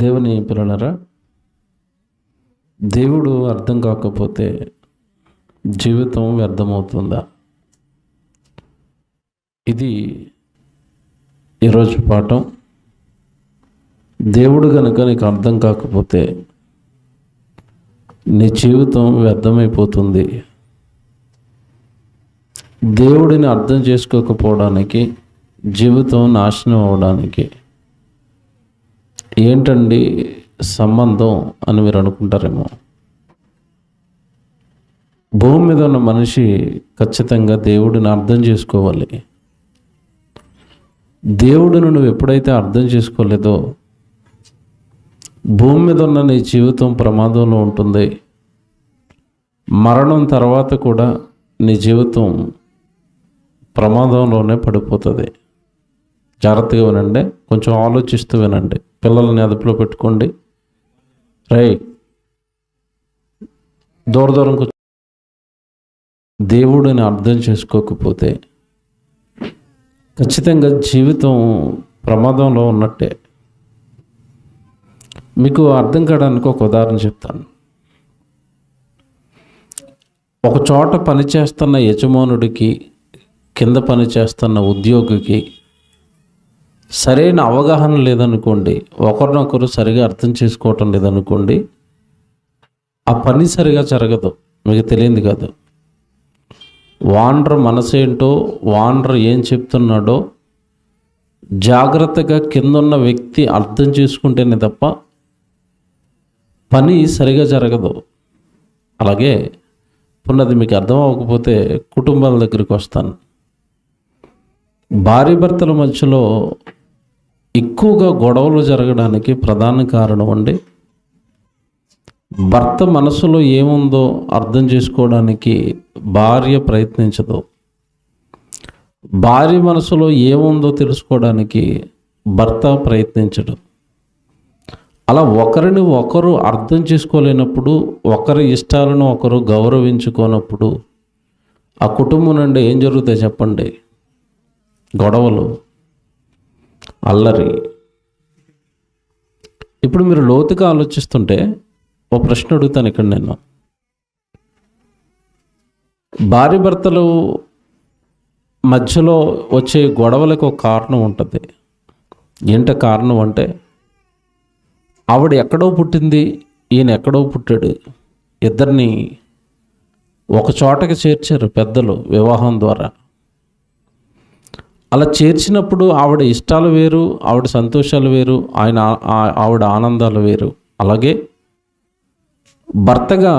దేవుని పిల్లలరా, దేవుడు అర్థం కాకపోతే జీవితం వ్యర్థమవుతుందా? ఇది ఈరోజు పాఠం. దేవుడు కనుక నీకు అర్థం కాకపోతే నీ జీవితం వ్యర్థమైపోతుంది. దేవుడిని అర్థం చేసుకోకపోవడానికి, జీవితం నాశనం అవడానికి ఏంటండి సంబంధం అని మీరు అనుకుంటారేమో. భూమి మీద ఉన్న మనిషి ఖచ్చితంగా దేవుడిని అర్థం చేసుకోవాలి. దేవుడిని నువ్వు ఎప్పుడైతే అర్థం చేసుకోలేదో భూమి మీద ఉన్న నీ జీవితం ప్రమాదంలో ఉంటుంది. మరణం తర్వాత కూడా నీ జీవితం ప్రమాదంలోనే పడిపోతుంది. జాగ్రత్తగా వినండి, కొంచెం ఆలోచిస్తూ వినండి. పిల్లల్ని అదుపులో పెట్టుకోండి. దూరం దేవుడిని అర్థం చేసుకోకపోతే ఖచ్చితంగా జీవితం ప్రమాదంలో ఉన్నట్టే. మీకు అర్థం కావడానికి ఒక ఉదాహరణ చెప్తాను. ఒక చోట పనిచేస్తున్న యజమానుడికి, కింద పనిచేస్తున్న ఉద్యోగికి సరైన అవగాహన లేదనుకోండి, ఒకరినొకరు సరిగా అర్థం చేసుకోవటం లేదనుకోండి, ఆ పని సరిగా జరగదు. మీకు తెలియంది కాదు. వానర్ మనసేంటో, వానర్ ఏం చెప్తున్నాడో జాగ్రత్తగా కిందున్న వ్యక్తి అర్థం చేసుకుంటేనే తప్ప పని సరిగా జరగదు. అలాగే పున్నది మీకు అర్థం అవ్వకపోతే కుటుంబాల దగ్గరికి వస్తాను. భార్య భర్తల మధ్యలో ఎక్కువగా గొడవలు జరగడానికి ప్రధాన కారణం అండి, భర్త మనసులో ఏముందో అర్థం చేసుకోవడానికి భార్య ప్రయత్నించదు. భార్య మనసులో ఏముందో తెలుసుకోవడానికి భర్త ప్రయత్నించడు. అలా ఒకరిని ఒకరు అర్థం చేసుకోలేనప్పుడు, ఒకరి ఇష్టాలను ఒకరు గౌరవించుకోనప్పుడు ఆ కుటుంబం నుండి ఏం జరుగుతాయి చెప్పండి? గొడవలు, అల్లరి. ఇప్పుడు మీరు లోతుగా ఆలోచిస్తుంటే ఓ ప్రశ్న అడుగుతాను ఇక్కడ నేను. భార్య భర్తలు మధ్యలో వచ్చే గొడవలకు ఒక కారణం ఉంటుంది. ఏంట కారణం అంటే, ఆవిడ ఎక్కడో పుట్టింది, ఈయన ఎక్కడో పుట్టాడు. ఇద్దరిని ఒక చోటకి చేర్చారు పెద్దలు వివాహం ద్వారా. అలా చేర్చినప్పుడు ఆవిడ ఇష్టాలు వేరు, ఆవిడ సంతోషాలు వేరు, ఆవిడ ఆనందాలు వేరు. అలాగే భర్తగా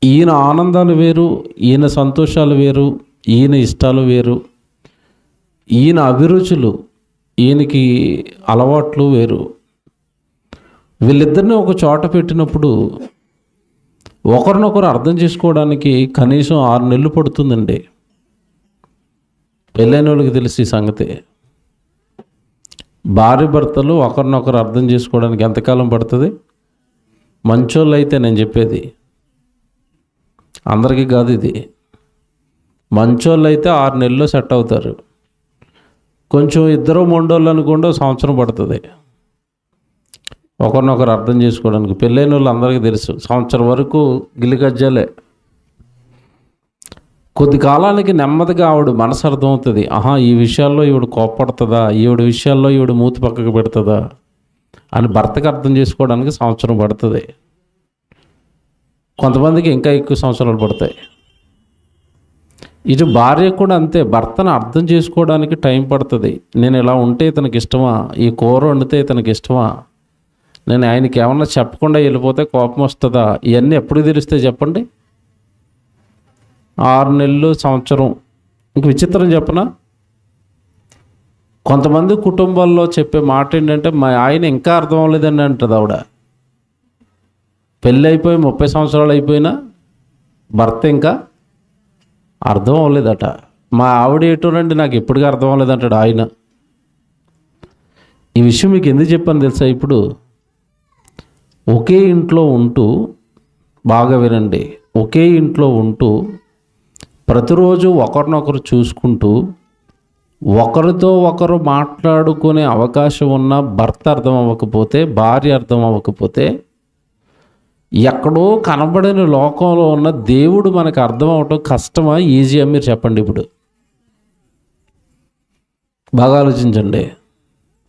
ఈయన ఆనందాలు వేరు, ఈయన సంతోషాలు వేరు, ఈయన ఇష్టాలు వేరు, ఈయన అభిరుచులు, ఈయనకి అలవాట్లు వేరు. వీళ్ళిద్దరిని ఒక చోట పెట్టినప్పుడు ఒకరినొకరు అర్థం చేసుకోవడానికి కనీసం 6 నెలలు పడుతుందండి. పెళ్ళైన వాళ్ళకి తెలిసి ఈ సంగతి. భార్య భర్తలు ఒకరినొకరు అర్థం చేసుకోవడానికి ఎంతకాలం పడుతుంది? మంచోళ్ళు అయితే నేను చెప్పేది, అందరికీ కాదు ఇది. మంచోళ్ళు అయితే 6 నెలల్లో సెట్ అవుతారు. కొంచెం ఇద్దరు మొండోళ్ళు అనుకోండి, 1 సంవత్సరం పడుతుంది ఒకరినొకరు అర్థం చేసుకోవడానికి. పెళ్ళైన వాళ్ళు అందరికీ తెలుసు, 1 సంవత్సరం వరకు గిలిగజ్జలే. కొద్ది కాలానికి నెమ్మదిగా ఆవిడ మనసు అర్థమవుతుంది. ఈ విషయాల్లో ఈవిడ కోప్పడుతుందా, ఈవిడ విషయాల్లో ఈవిడ మూతి పక్కకు పెడుతుందా అని భర్తకు అర్థం చేసుకోవడానికి 1 సంవత్సరం పడుతుంది. కొంతమందికి ఇంకా ఎక్కువ సంవత్సరాలు పడతాయి. ఇటు భార్య కూడా అంతే, భర్తను అర్థం చేసుకోవడానికి టైం పడుతుంది. నేను ఇలా ఉంటే ఇతనికి ఇష్టమా, ఈ కూర వండితే ఇతనికి ఇష్టమా, నేను ఆయనకి ఏమన్నా చెప్పకుండా వెళ్ళిపోతే కోపం వస్తుందా, ఇవన్నీ ఎప్పుడు తెలుస్తాయి చెప్పండి? 6 నెలలు, సంవత్సరం. ఇంక విచిత్రం చెప్పనా, కొంతమంది కుటుంబాల్లో చెప్పే మాట ఏంటంటే, మా ఆయన ఇంకా అర్థం అవ్వలేదని అంటుంది ఆవిడ. పెళ్ళి అయిపోయి 30 సంవత్సరాలు అయిపోయినా భర్త ఇంకా అర్థం అవ్వలేదట. మా ఆవిడ ఏటోనండి నాకు ఎప్పటికీ అర్థం అవ్వలేదంటాడు ఆయన. ఈ విషయం మీకు ఎందుకు చెప్పాను తెలుసా? ఇప్పుడు ఒకే ఇంట్లో ఉంటూ, బాగా వినండి, ఒకే ఇంట్లో ఉంటూ ప్రతిరోజు ఒకరినొకరు చూసుకుంటూ ఒకరితో ఒకరు మాట్లాడుకునే అవకాశం ఉన్న భర్త అర్థం అవ్వకపోతే, భార్య అర్థం అవ్వకపోతే, ఎక్కడో కనబడని లోకంలో ఉన్న దేవుడు మనకు అర్థం అవటం కష్టమా, ఈజీయా? మీరు చెప్పండి. ఇప్పుడు బాగా ఆలోచించండి.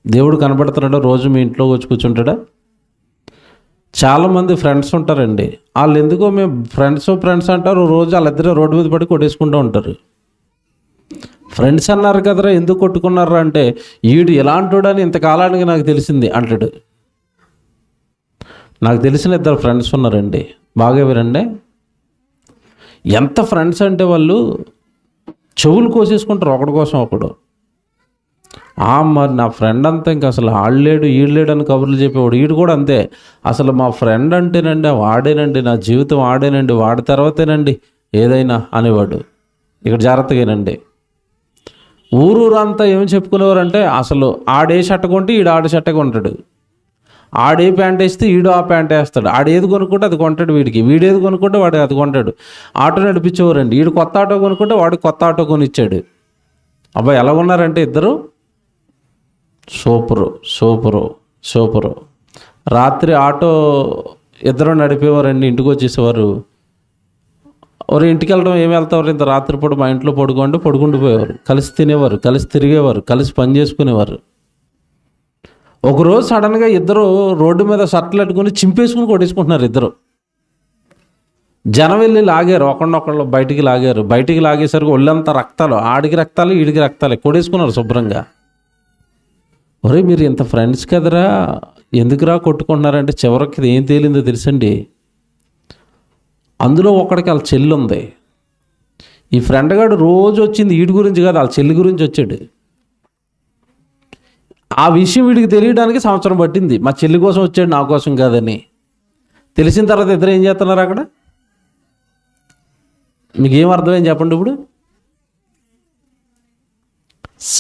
దేవుడు కనబడుతున్నాడా? రోజు మీ ఇంట్లో వచ్చి కూర్చుంటాడా? చాలామంది ఫ్రెండ్స్ ఉంటారండి, వాళ్ళు ఎందుకో మేము ఫ్రెండ్స్ అంటారు, రోజు వాళ్ళిద్దరే రోడ్డు మీద పడి కొట్టేసుకుంటూ ఉంటారు. ఫ్రెండ్స్ అన్నారు కదరా, ఎందుకు కొట్టుకున్నారా అంటే, ఈడు ఎలాంటోడని ఇంతకాలానికి నాకు తెలిసింది అంటాడు. నాకు తెలిసిన 2 ఫ్రెండ్స్ ఉన్నారండి, బాగా వినండి. ఎంత ఫ్రెండ్స్ అంటే వాళ్ళు చెవులు కోసేసుకుంటారు ఒకడి కోసం ఒకడు. మరి నా ఫ్రెండ్ అంతా ఇంకా అసలు ఆడలేడు ఈడలేడు అని కబుర్లు చెప్పేవాడు. ఈడు కూడా అంతే, అసలు మా ఫ్రెండ్ అంటేనండి వాడేనండి, నా జీవితం వాడేనండి, వాడి తర్వాతేనండి ఏదైనా అనేవాడు. ఇక్కడ జాగ్రత్తగానండి. ఊరూరంతా ఏమి చెప్పుకునేవారంటే, అసలు ఆడే షర్ట్ కొంటే ఈడు ఆడే షర్టే కొంటాడు, ఆడే ప్యాంట్ వేస్తే ఈడు ఆ ప్యాంట్ వేస్తాడు, ఆడేది కొనుక్కుంటే అది కొంటాడు వీడికి, వీడేది కొనుక్కుంటే వాడు అది కొంటాడు. ఆటో నడిపించేవారండి, ఈడు కొత్త ఆటో కొనుక్కుంటే వాడు కొత్త ఆటో కొనిచ్చాడు. అబ్బాయి ఎలా ఉన్నారంటే ఇద్దరు సూపరు. రాత్రి ఆటో ఇద్దరు నడిపేవారండి, ఇంటికి వచ్చేసేవారు. ఎవరు ఇంటికి వెళ్ళడం ఏమి వెళ్తారు, ఇంత రాత్రిపూట మా ఇంట్లో పడుకుండిపోయేవారు. కలిసి తినేవారు, కలిసి తిరిగేవారు, కలిసి పని చేసుకునేవారు. ఒకరోజు సడన్గా ఇద్దరు రోడ్డు మీద షర్ట్లు పెట్టుకుని చింపేసుకుని కొట్టేసుకుంటున్నారు ఇద్దరు. జనం వెళ్ళి లాగారు, ఒకళ్ళొకళ్ళు బయటికి లాగేసరికి ఒళ్ళంతా రక్తాలు, ఆడికి రక్తాలు ఈడికి రక్తాలు, కొట్టేసుకున్నారు శుభ్రంగా. ఒరే మీరు ఇంత ఫ్రెండ్స్ కదరా, ఎందుకురా కొట్టుకుంటున్నారంటే చివరికి ఏం తేలిందో తెలుసండి, అందులో ఒకడికి వాళ్ళ చెల్లి ఉంది. ఈ ఫ్రెండ్ గాడు రోజు వచ్చింది వీడి గురించి కాదు, వాళ్ళ చెల్లి గురించి వచ్చాడు. ఆ విషయం వీడికి తెలియడానికి సంవత్సరం పట్టింది. మా చెల్లి కోసం వచ్చాడు, నా కోసం కాదని. తెలిసిన తర్వాత ఇద్దరు ఏం చేస్తున్నారు అక్కడ? మీకు ఏం అర్థమైంది చెప్పండి. ఇప్పుడు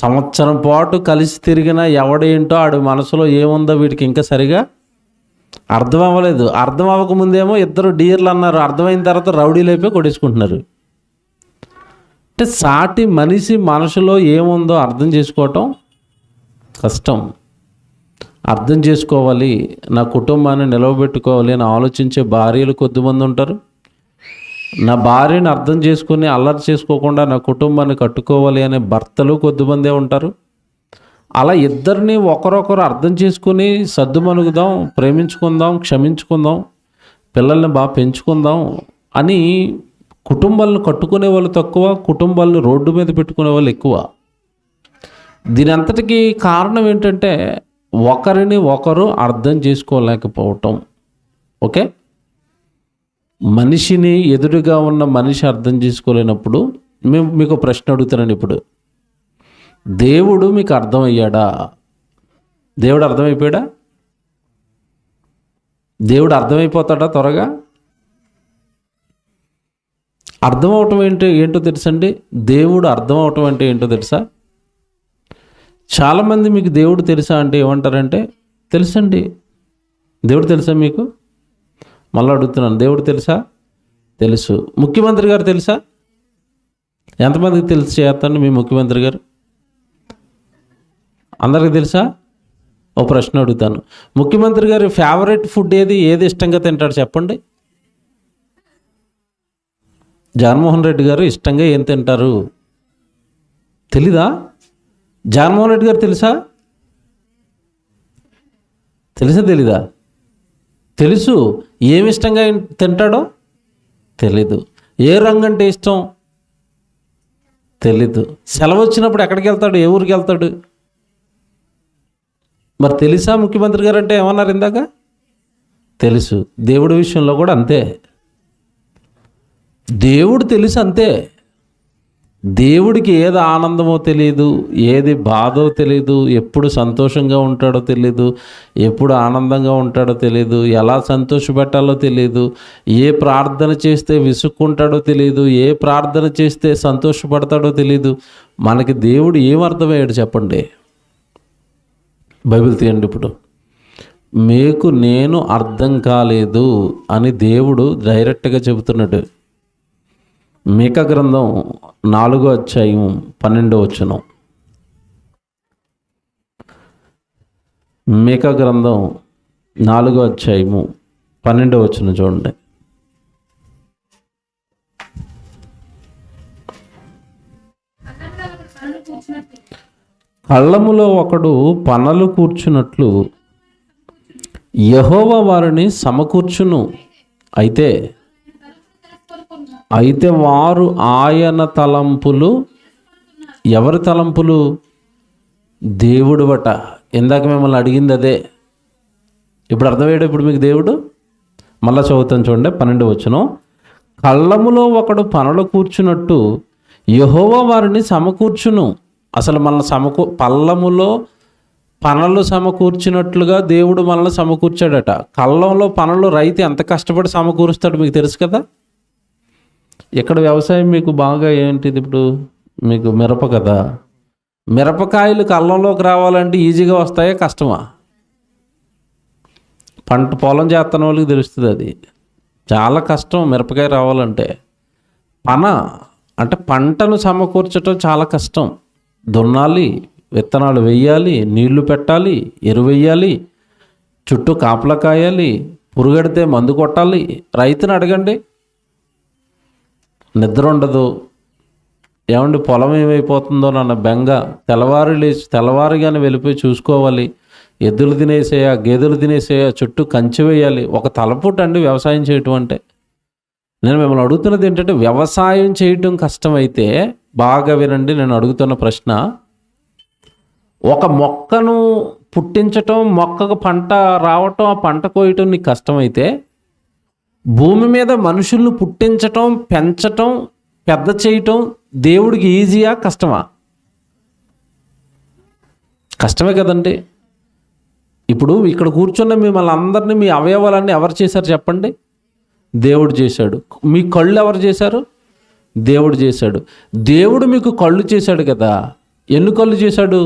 సంవత్సరం పాటు కలిసి తిరిగిన ఎవడేంటో ఆడు మనసులో ఏముందో వీడికి ఇంకా సరిగా అర్థం అవ్వలేదు. అర్థం అవ్వకముందేమో ఇద్దరు డీర్లు అన్నారు, అర్థమైన తర్వాత రౌడీలు అయిపోయి కొట్టేసుకుంటున్నారు. అంటే సాటి మనిషి మనసులో ఏముందో అర్థం చేసుకోవటం కష్టం. అర్థం చేసుకోవాలి, నా కుటుంబాన్ని నిలవబెట్టుకోవాలి అని ఆలోచించే భార్యలు కొద్దిమంది ఉంటారు. నా భార్యను అర్థం చేసుకుని అల్లరి చేసుకోకుండా నా కుటుంబాన్ని కట్టుకోవాలి అనే భర్తలు కొద్దిమందే ఉంటారు. అలా ఇద్దరిని ఒకరొకరు అర్థం చేసుకుని సర్దుమణుగుదాం, ప్రేమించుకుందాం, క్షమించుకుందాం, పిల్లల్ని బాగా పెంచుకుందాం అని కుటుంబాలను కట్టుకునే వాళ్ళు తక్కువ, కుటుంబాలను రోడ్డు మీద పెట్టుకునే వాళ్ళు ఎక్కువ. దీని అంతటికీ కారణం ఏంటంటే ఒకరిని ఒకరు అర్థం చేసుకోలేకపోవటం. ఓకే, మనిషిని ఎదురుగా ఉన్న మనిషి అర్థం చేసుకోలేనప్పుడు మీకు ప్రశ్న అడుగుతానండి. ఇప్పుడు దేవుడు మీకు అర్థమయ్యాడా? దేవుడు అర్థమైపోయాడా? దేవుడు అర్థమైపోతాడా త్వరగా? అర్థమవటం ఏంటో తెలుసండి. దేవుడు అర్థమవటం అంటే ఏంటో తెలుసా? చాలామంది మీకు దేవుడు తెలుసా అంటే ఏమంటారంటే తెలుసండి. దేవుడు తెలుసా మీకు? మళ్ళీ అడుగుతున్నాను, దేవుడు తెలుసా? తెలుసు. ముఖ్యమంత్రి గారు తెలుసా? ఎంతమందికి తెలిసి చేస్తాను మీ ముఖ్యమంత్రి గారు? అందరికీ తెలుసా? ఓ ప్రశ్న అడుగుతాను, ముఖ్యమంత్రి గారి ఫేవరెట్ ఫుడ్ ఏది ఇష్టంగా తింటాడు చెప్పండి? జగన్మోహన్ రెడ్డి గారు ఇష్టంగా ఏం తింటారు తెలీదా? జగన్మోహన్ రెడ్డి గారు తెలుసా? తెలీదా? తెలుసు. ఏమి ఇష్టంగా తింటాడో తెలీదు. ఏ రంగు అంటే ఇష్టం తెలీదు. సెలవు వచ్చినప్పుడు ఎక్కడికి వెళ్తాడు, ఏ ఊరికి వెళ్తాడు? మరి తెలుసా ముఖ్యమంత్రి గారు అంటే ఏమన్నారు ఇందాక? తెలుసు. దేవుడి విషయంలో కూడా అంతే. దేవుడు తెలుసు అంతే. దేవుడికి ఏది ఆనందమో తెలియదు, ఏది బాధో తెలియదు, ఎప్పుడు సంతోషంగా ఉంటాడో తెలియదు, ఎప్పుడు ఆనందంగా ఉంటాడో తెలియదు, ఎలా సంతోషపెట్టాలో తెలియదు, ఏ ప్రార్థన చేస్తే విసుక్కుంటాడో తెలియదు, ఏ ప్రార్థన చేస్తే సంతోషపడతాడో తెలియదు. మనకి దేవుడు ఏం అర్థమయ్యాడు చెప్పండి? బైబిల్ తీయండి. ఇప్పుడు మీకు నేను అర్థం కాలేదు అని దేవుడు డైరెక్ట్గా చెబుతున్నాడు. మీకా గ్రంథం 4వ అధ్యాయం 12వ వచనం. మీకా గ్రంథం 4వ అధ్యాయము 12వ వచనం చూడండి. కళ్ళములో ఒకడు పనలు కూర్చున్నట్లు యెహోవా వారిని సమకూర్చును. అయితే వారు ఆయన తలంపులు, ఎవరి తలంపులు? దేవుడు బట. ఇందాక మిమ్మల్ని అడిగింది అదే. ఇప్పుడు అర్థమయ్యాడు ఇప్పుడు మీకు దేవుడు. మళ్ళా చదువుతాను చూడండి 12వ వచనం. కళ్ళములో ఒకడు పనలు కూర్చున్నట్టు యెహోవా వారిని సమకూర్చును. అసలు మనల్ని పల్లములో పనలు సమకూర్చినట్లుగా దేవుడు మనల్ని సమకూర్చాడట. కళ్ళంలో పనలు రైతు ఎంత కష్టపడి సమకూరుస్తాడు మీకు తెలుసు కదా. ఇక్కడ వ్యవసాయం మీకు బాగా ఏంటిది, ఇప్పుడు మీకు మిరప కదా. మిరపకాయలు కళ్ళంలోకి రావాలంటే ఈజీగా వస్తాయా, కష్టమా? పొలం చేస్తున్న వాళ్ళకి తెలుస్తుంది. అది చాలా కష్టం మిరపకాయ రావాలంటే. అంటే పంటను సమకూర్చడం చాలా కష్టం. దున్నాలి, విత్తనాలు వేయాలి, నీళ్లు పెట్టాలి, ఎరువు వేయాలి, చుట్టూ కాపలా కాయాలి, పురుగడితే మందు కొట్టాలి. రైతుని అడగండి, నిద్ర ఉండదు. ఏమండి పొలం ఏమైపోతుందో నన్న బెంగ. తెల్లవారుగానే వెళ్ళిపోయి చూసుకోవాలి. ఎద్దులు తినేసేయా, గేదెలు తినేసేయా, చుట్టూ కంచె వేయాలి. ఒక తలపుట అండి వ్యవసాయం చేయటం అంటే. నేను మిమ్మల్ని అడుగుతున్నది ఏంటంటే, వ్యవసాయం చేయటం కష్టమైతే బాగా వినండి. నేను అడుగుతున్న ప్రశ్న, ఒక మొక్కను పుట్టించటం, మొక్కకు పంట రావటం, ఆ పంట కోయటం నీకు కష్టమైతే, భూమి మీద మనుషులను పుట్టించటం, పెంచటం, పెద్ద చేయటం దేవుడికి ఈజీయా, కష్టమా? కష్టమే కదండి. ఇప్పుడు ఇక్కడ కూర్చున్న మిమ్మల్ని అందరినీ, మీ అవయవాలన్నీ ఎవరు చేశారు చెప్పండి? దేవుడు చేశాడు. మీ కళ్ళు ఎవరు చేశారు? దేవుడు చేశాడు. దేవుడు మీకు కళ్ళు చేశాడు కదా. ఎన్ని కళ్ళు చేశాడు?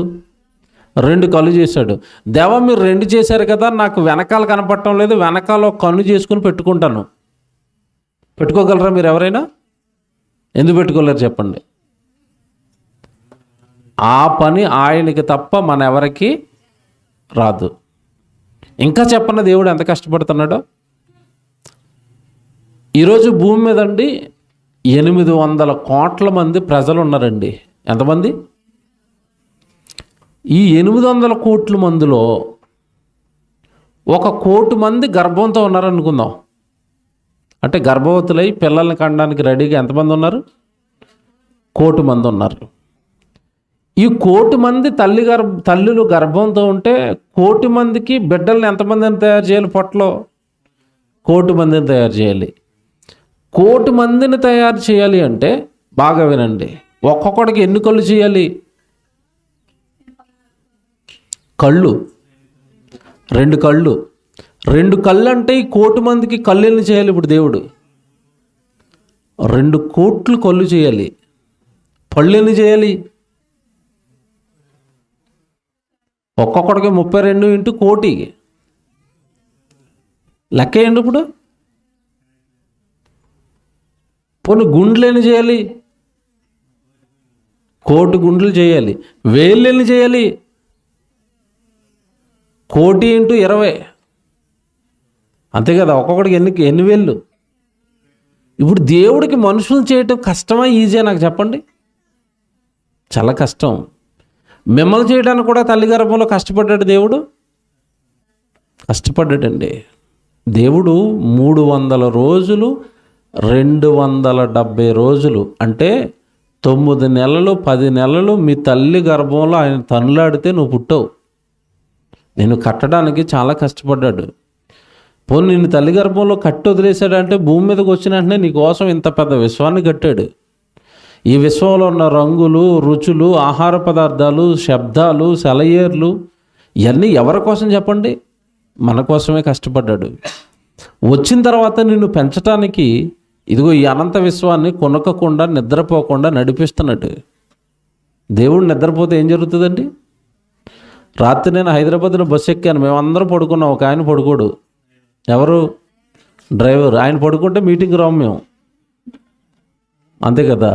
2 కళ్ళు చేశాడు. దేవా మీరు 2 చేశారు కదా, నాకు వెనకాల కనపడటం లేదు, వెనకాల ఒక కన్ను చేసుకుని పెట్టుకుంటాను. పెట్టుకోగలరా మీరు ఎవరైనా? ఎందుకు పెట్టుకోలేరు చెప్పండి? ఆ పని ఆయనకి తప్ప మన ఎవరికి రాదు. ఇంకా చెప్పన్న దేవుడు ఎంత కష్టపడుతున్నాడో. ఈరోజు భూమి మీద అండి 800 కోట్ల మంది ప్రజలు ఉన్నారండి. ఎంతమంది? ఈ 800 కోట్ల మందిలో 1 కోటి మంది గర్భంతో ఉన్నారనుకుందాం. అంటే గర్భవతులై పిల్లల్ని కనడానికి రెడీగా ఎంతమంది ఉన్నారు? 1 కోటి మంది ఉన్నారు. ఈ 1 కోటి మంది తల్లులు గర్భంతో ఉంటే 1 కోటి మందికి బిడ్డల్ని ఎంతమందిని తయారు చేయాలి? పొట్టలో 1 కోటి మందిని తయారు చేయాలి. 1 కోటి మందిని తయారు చేయాలి అంటే బాగా వినండి, ఒక్కొక్కడికి ఎన్ని కళ్ళు చేయాలి? కళ్ళు 2 కళ్ళు. 2 కళ్ళు అంటే ఈ 1 కోటి మందికి కళ్ళు ఎన్ని చేయాలి? ఇప్పుడు దేవుడు 2 కోట్లు కళ్ళు చేయాలి. పళ్ళు ఎన్ని చేయాలి? ఒక్కొక్కడికి 32 ఇంటూ 1 కోటి. లెక్క ఏంటి ఇప్పుడు? పోనీ గుండ్లు ఎన్ని చేయాలి? 1 కోటి గుండ్లు చేయాలి. వేళ్ళు ఎన్ని చేయాలి? 1 కోటి ఇంటూ 20. అంతే కదా. ఒక్కొక్కడికి ఎన్ని వేళ్ళు? ఇప్పుడు దేవుడికి మనుషులు చేయటం కష్టమా, ఈజీగా నాకు చెప్పండి? చాలా కష్టం. మిమ్మల్ని చేయడానికి కూడా తల్లి గర్భంలో కష్టపడ్డాడు దేవుడు. కష్టపడ్డాడండి దేవుడు. 300 రోజులు 270 రోజులు అంటే 9 నెలలు 10 నెలలు మీ తల్లి గర్భంలో ఆయన తనులాడితే నువ్వు పుట్టావు. నేను కట్టడానికి చాలా కష్టపడ్డాడు. పోనీ నిన్ను తల్లి గర్భంలో కట్టి వదిలేశాడంటే భూమి మీదకి వచ్చిన వెంటనే నీకోసం ఇంత పెద్ద విశ్వాన్ని కట్టాడు. ఈ విశ్వంలో ఉన్న రంగులు, రుచులు, ఆహార పదార్థాలు, శబ్దాలు, సెలయేర్లు ఇవన్నీ ఎవరి కోసం చెప్పండి? మన కోసమే కష్టపడ్డాడు. వచ్చిన తర్వాత నిన్ను పెంచడానికి ఇదిగో ఈ అనంత విశ్వాన్ని కొనకకుండా, నిద్రపోకుండా నడిపిస్తున్నాడు. దేవుడు నిద్రపోతే ఏం జరుగుతుందండి? రాత్రి నేను హైదరాబాద్లో బస్సు ఎక్కాను, మేమందరం పడుకున్నాం. ఒక ఆయన పడుకోడు. ఎవరు? డ్రైవర్. ఆయన పడుకుంటే మీటింగ్ రాము మేము. అంతే కదా.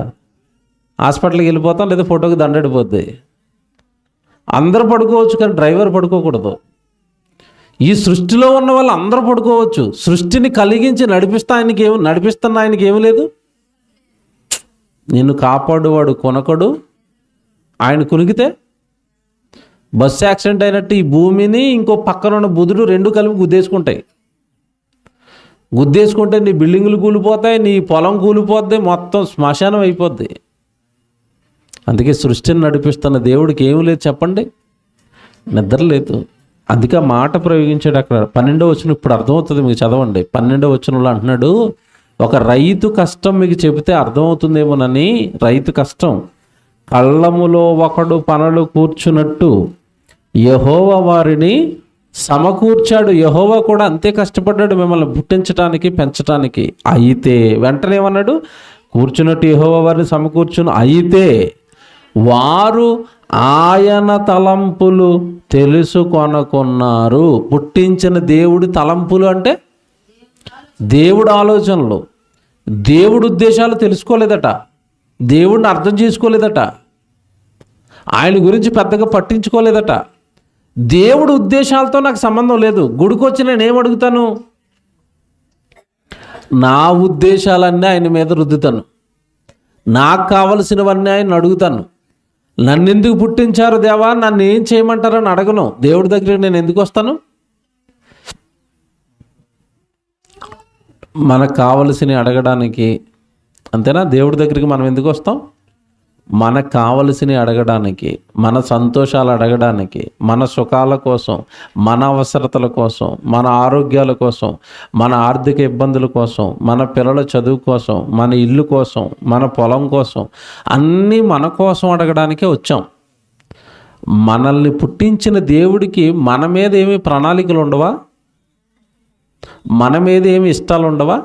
హాస్పిటల్కి వెళ్ళిపోతాం, లేదా ఫోటోకి దండడిపోద్ది. అందరూ పడుకోవచ్చు కానీ డ్రైవర్ పడుకోకూడదు. ఈ సృష్టిలో ఉన్న వాళ్ళు అందరూ పడుకోవచ్చు. సృష్టిని కలిగించి నడిపిస్తున్న ఆయనకి ఏమి లేదు. నిన్ను కాపాడువాడు కొనకడు, ఆయన కునిగితే బస్సు యాక్సిడెంట్ అయినట్టు ఈ భూమిని ఇంకో పక్కన ఉన్న బుధుడు రెండు కలిపి గుద్దేసుకుంటే నీ బిల్డింగులు కూలిపోతాయి, నీ పొలం కూలిపోద్ది, మొత్తం శ్మశానం అయిపోద్ది. అందుకే సృష్టిని నడిపిస్తున్న దేవుడికి ఏమి లేదు చెప్పండి, నిద్ర లేదు. అందుకే మాట ప్రయోగించాడు అక్కడ 12వ వచనం. ఇప్పుడు అర్థమవుతుంది మీకు, చదవండి. 12వ వచనంలో అంటున్నాడు, ఒక రైతు కష్టం మీకు చెబితే అర్థమవుతుందేమోనని. రైతు కష్టం, కళ్ళములో ఒకడు పనులు కూర్చున్నట్టు యెహోవా వారిని సమకూర్చాడు. యెహోవా కూడా అంతే కష్టపడ్డాడు మిమ్మల్ని పుట్టించడానికి, పెంచడానికి. అయితే వెంటనే ఏమన్నాడు, కూర్చున్నట్టు యెహోవా వారిని సమకూర్చును. అయితే వారు ఆయన తలంపులు తెలుసుకొనకున్నారు. పుట్టించిన దేవుడి తలంపులు అంటే దేవుడు ఆలోచనలు, దేవుడి ఉద్దేశాలు తెలుసుకోలేదట, దేవుడిని అర్థం చేసుకోలేదట, ఆయన గురించి పెద్దగా పట్టించుకోలేదట. దేవుడి ఉద్దేశాలతో నాకు సంబంధం లేదు. గుడికొచ్చి నేను ఏమడుగుతాను, నా ఉద్దేశాలన్నీ ఆయన మీద రుద్దుతాను, నాకు కావలసినవన్నీ ఆయన అడుగుతాను. నన్ను ఎందుకు పుట్టించారు దేవా, నన్ను ఏం చేయమంటారని అడగను. దేవుడి దగ్గరికి నేను ఎందుకు వస్తాను? మనకు కావలసినవి అడగడానికి, అంతేనా? దేవుడి దగ్గరికి మనం ఎందుకు వస్తాం? మనకు కావలసినవి అడగడానికి, మన సంతోషాలు అడగడానికి, మన సుఖాల కోసం, మన అవసరతల కోసం, మన ఆరోగ్యాల కోసం, మన ఆర్థిక ఇబ్బందుల కోసం, మన పిల్లల చదువు కోసం, మన ఇల్లు కోసం, మన పొలం కోసం, అన్నీ మన కోసం అడగడానికే వచ్చాం. మనల్ని పుట్టించిన దేవుడికి మన మీద ఏమి ప్రణాళికలు ఉండవా? మన మీద ఏమి ఇష్టాలు ఉండవా?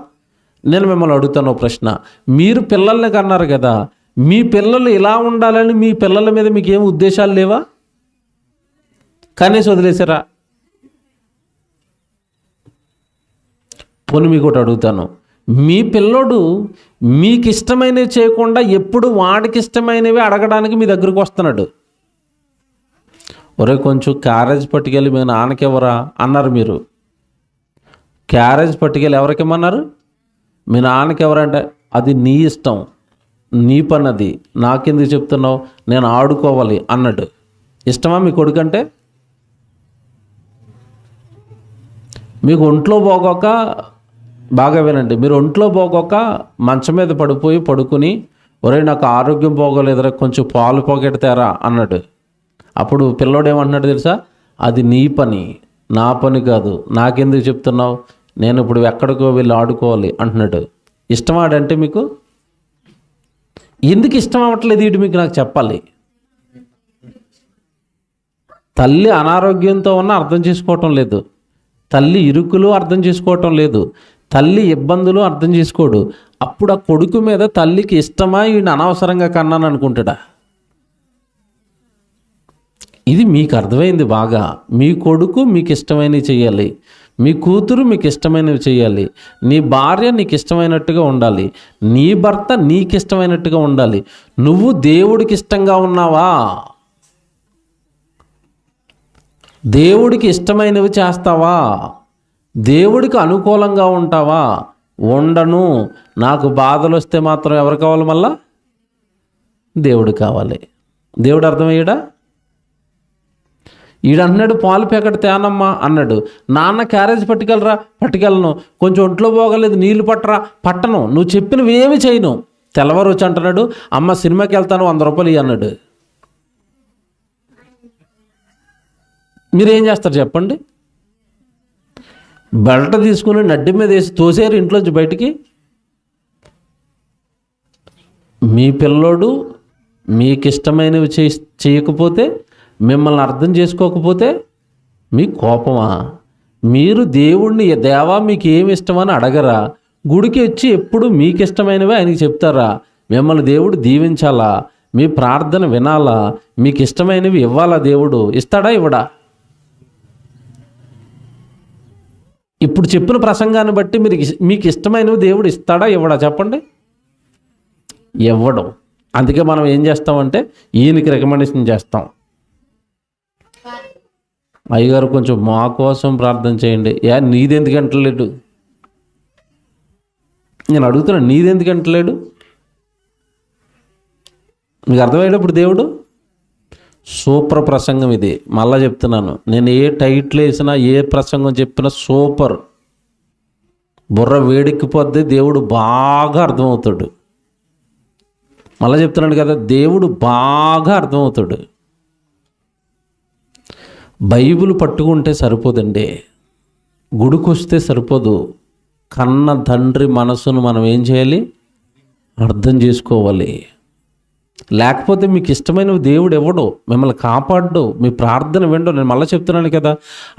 నేను మిమ్మల్ని అడుగుతాను ప్రశ్న. మీరు పిల్లల్ని కన్నారు కదా, మీ పిల్లలు ఇలా ఉండాలని మీ పిల్లల మీద మీకు ఏమి ఉద్దేశాలు లేవా? కనీసి వదిలేసారా? పోనీ మీకు ఒకటి అడుగుతాను, మీ పిల్లోడు మీకు ఇష్టమైనవి చేయకుండా ఎప్పుడు వాడికి ఇష్టమైనవి అడగడానికి మీ దగ్గరకు వస్తున్నాడు. ఒరే కొంచెం క్యారేజ్ పట్టుకెళ్ళి మీ నాన్నకెవరా అన్నారు. మీరు క్యారేజ్ పట్టుకెళ్ళి ఎవరికేమన్నారు? మీ నాన్నకెవరంటే అది నీ ఇష్టం, నీ పని, అది నాకెందుకు చెప్తున్నావు, నేను ఆడుకోవాలి అన్నాడు. ఇష్టమా మీ కొడుకంటే? మీకు ఒంట్లో పోగొక, బాగా వినండి, మీరు ఒంట్లో పోగొక మంచం మీద పడుకుని ఒరే నాకు ఆరోగ్యం పోగలేదురా, కొంచెం పాలు పోగెడతారా అన్నాడు. అప్పుడు పిల్లోడు ఏమంటున్నాడు తెలుసా? అది నీ పని, నా పని కాదు, నాకెందుకు చెప్తున్నావు, నేను ఇప్పుడు ఎక్కడికో వెళ్ళి ఆడుకోవాలి అంటున్నాడు. ఇష్టమాడంటే మీకు ఎందుకు ఇష్టం అవ్వట్లేదు? ఇటు మీకు నాకు చెప్పాలి. తల్లి అనారోగ్యంతో ఉన్న అర్థం చేసుకోవటం లేదు, తల్లి ఇరుకులు అర్థం చేసుకోవటం లేదు, తల్లి ఇబ్బందులు అర్థం చేసుకోడు. అప్పుడు ఆ కొడుకు మీద తల్లికి ఇష్టమా, ఈయన అనవసరంగా కన్నాను అనుకుంటాడా? ఇది మీకు అర్థమైంది బాగా. మీ కొడుకు మీకు ఇష్టమైనవి చేయాలి, మీ కూతురు మీకు ఇష్టమైనవి చేయాలి, నీ భార్య నీకు ఇష్టమైనట్టుగా ఉండాలి, నీ భర్త నీకు ఇష్టమైనట్టుగా ఉండాలి. నువ్వు దేవుడికి ఇష్టంగా ఉన్నావా? దేవుడికి ఇష్టమైనవి చేస్తావా? దేవుడికి అనుకూలంగా ఉంటావా? ఉండను, నాకు బాధలు వస్తే మాత్రం ఎవరు కావాలి? మళ్ళా దేవుడు కావాలి. దేవుడు అర్థమయ్యాడా? ఈడంటున్నాడు పాలు ప్యాకెట్ తేనమ్మా అన్నాడు. నాన్న క్యారేజ్ పట్టుకెళ్ళను, కొంచెం ఒంట్లో పోగలేదు, నీళ్లు పట్టను, నువ్వు చెప్పినవి ఏమి చేయను. తెల్లవారు వచ్చి అంటున్నాడు, అమ్మ సినిమాకి వెళ్తాను, 100 రూపాయలు ఇయ్యి అన్నాడు. మీరేం చేస్తారు చెప్పండి? బెల్ట తీసుకుని నడ్డి మీద వేసి తోసేరు ఇంట్లోంచి బయటికి. మీ పిల్లోడు మీకు ఇష్టమైనవి చేయకపోతే, మిమ్మల్ని అర్థం చేసుకోకపోతే మీకు కోపమా? మీరు దేవుణ్ణి దేవా మీకు ఏమి ఇష్టమని అడగరా? గుడికి వచ్చి ఎప్పుడు మీకు ఇష్టమైనవి ఆయనకి చెప్తారా? మిమ్మల్ని దేవుడు దీవించాలా? మీ ప్రార్థన వినాలా? మీకు ఇష్టమైనవి ఇవ్వాలా? దేవుడు ఇస్తాడా? ఇవ్వడా? ఇప్పుడు చెప్పిన ప్రసంగాన్ని బట్టి మీకు ఇష్టమైనవి దేవుడు ఇస్తాడా? ఇవ్వడా? చెప్పండి. ఇవ్వడం. అందుకే మనం ఏం చేస్తామంటే ఈయనకి రికమెండేషన్ చేస్తాం. అయ్యగారు కొంచెం మా కోసం ప్రార్థన చేయండి. నీదెందుకు అంటలేడు? నేను అడుగుతున్నాను, నీదెందుకు అంటలేడు? మీకు అర్థమయ్యేటప్పుడు దేవుడు సూపర్ ప్రసంగం ఇది. మళ్ళా చెప్తున్నాను, నేను ఏ టైటిల్ వేసినా ఏ ప్రసంగం చెప్పినా సూపర్, బుర్ర వేడెక్కిపోద్ది, దేవుడు బాగా అర్థమవుతాడు. మళ్ళీ చెప్తున్నాడు కదా, దేవుడు బాగా అర్థమవుతాడు. బైబిల్ పట్టుకుంటే సరిపోదండి, గుడికొస్తే సరిపోదు. కన్న తండ్రి మనసును మనం ఏం చేయాలి? అర్థం చేసుకోవాలి. లేకపోతే మీకు ఇష్టమైన దేవుడు ఎవడు మిమ్మల్ని కాపాడు, మీ ప్రార్థన విండో. నేను మళ్ళీ చెప్తున్నాను కదా,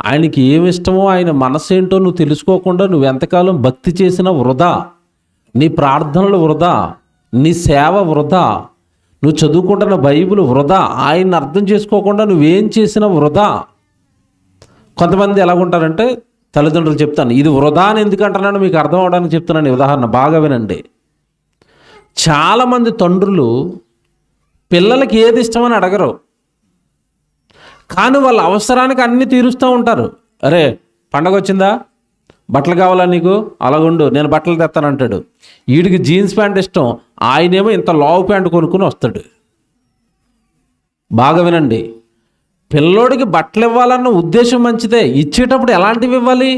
ఆయనకి ఏమి ఇష్టమో ఆయన మనసు ఏంటో నువ్వు తెలుసుకోకుండా నువ్వు ఎంతకాలం భక్తి చేసినా వృధా, నీ ప్రార్థనలు వృధా, నీ సేవ వృధా, నువ్వు చదువుకుంటున్న బైబిల్ వృధా, ఆయన్ని అర్థం చేసుకోకుండా నువ్వేం చేసినా వృధా. కొంతమంది ఎలాగుంటారంటే, తల్లిదండ్రులు చెప్తాను, ఇది వృధా అని ఎందుకు అంటున్నాను మీకు అర్థం అవడానికి చెప్తున్నాను. ఉదాహరణ బాగా వినండి. చాలామంది తండ్రులు పిల్లలకి ఏది ఇష్టమని అడగరు, కానీ వాళ్ళ అవసరానికి అన్నీ తీరుస్తూ ఉంటారు. అరే పండగ వచ్చిందా, బట్టలు కావాలా నీకు, అలాగుండు నేను బట్టలు తెస్తానంటాడు. వీడికి జీన్స్ ప్యాంట్ ఇష్టం, ఆయనేమో ఇంత లావు ప్యాంట్ కొనుక్కుని వస్తాడు. బాగా వినండి, పిల్లోడికి బట్టలు ఇవ్వాలన్న ఉద్దేశం మంచిదే, ఇచ్చేటప్పుడు ఎలాంటివి ఇవ్వాలి?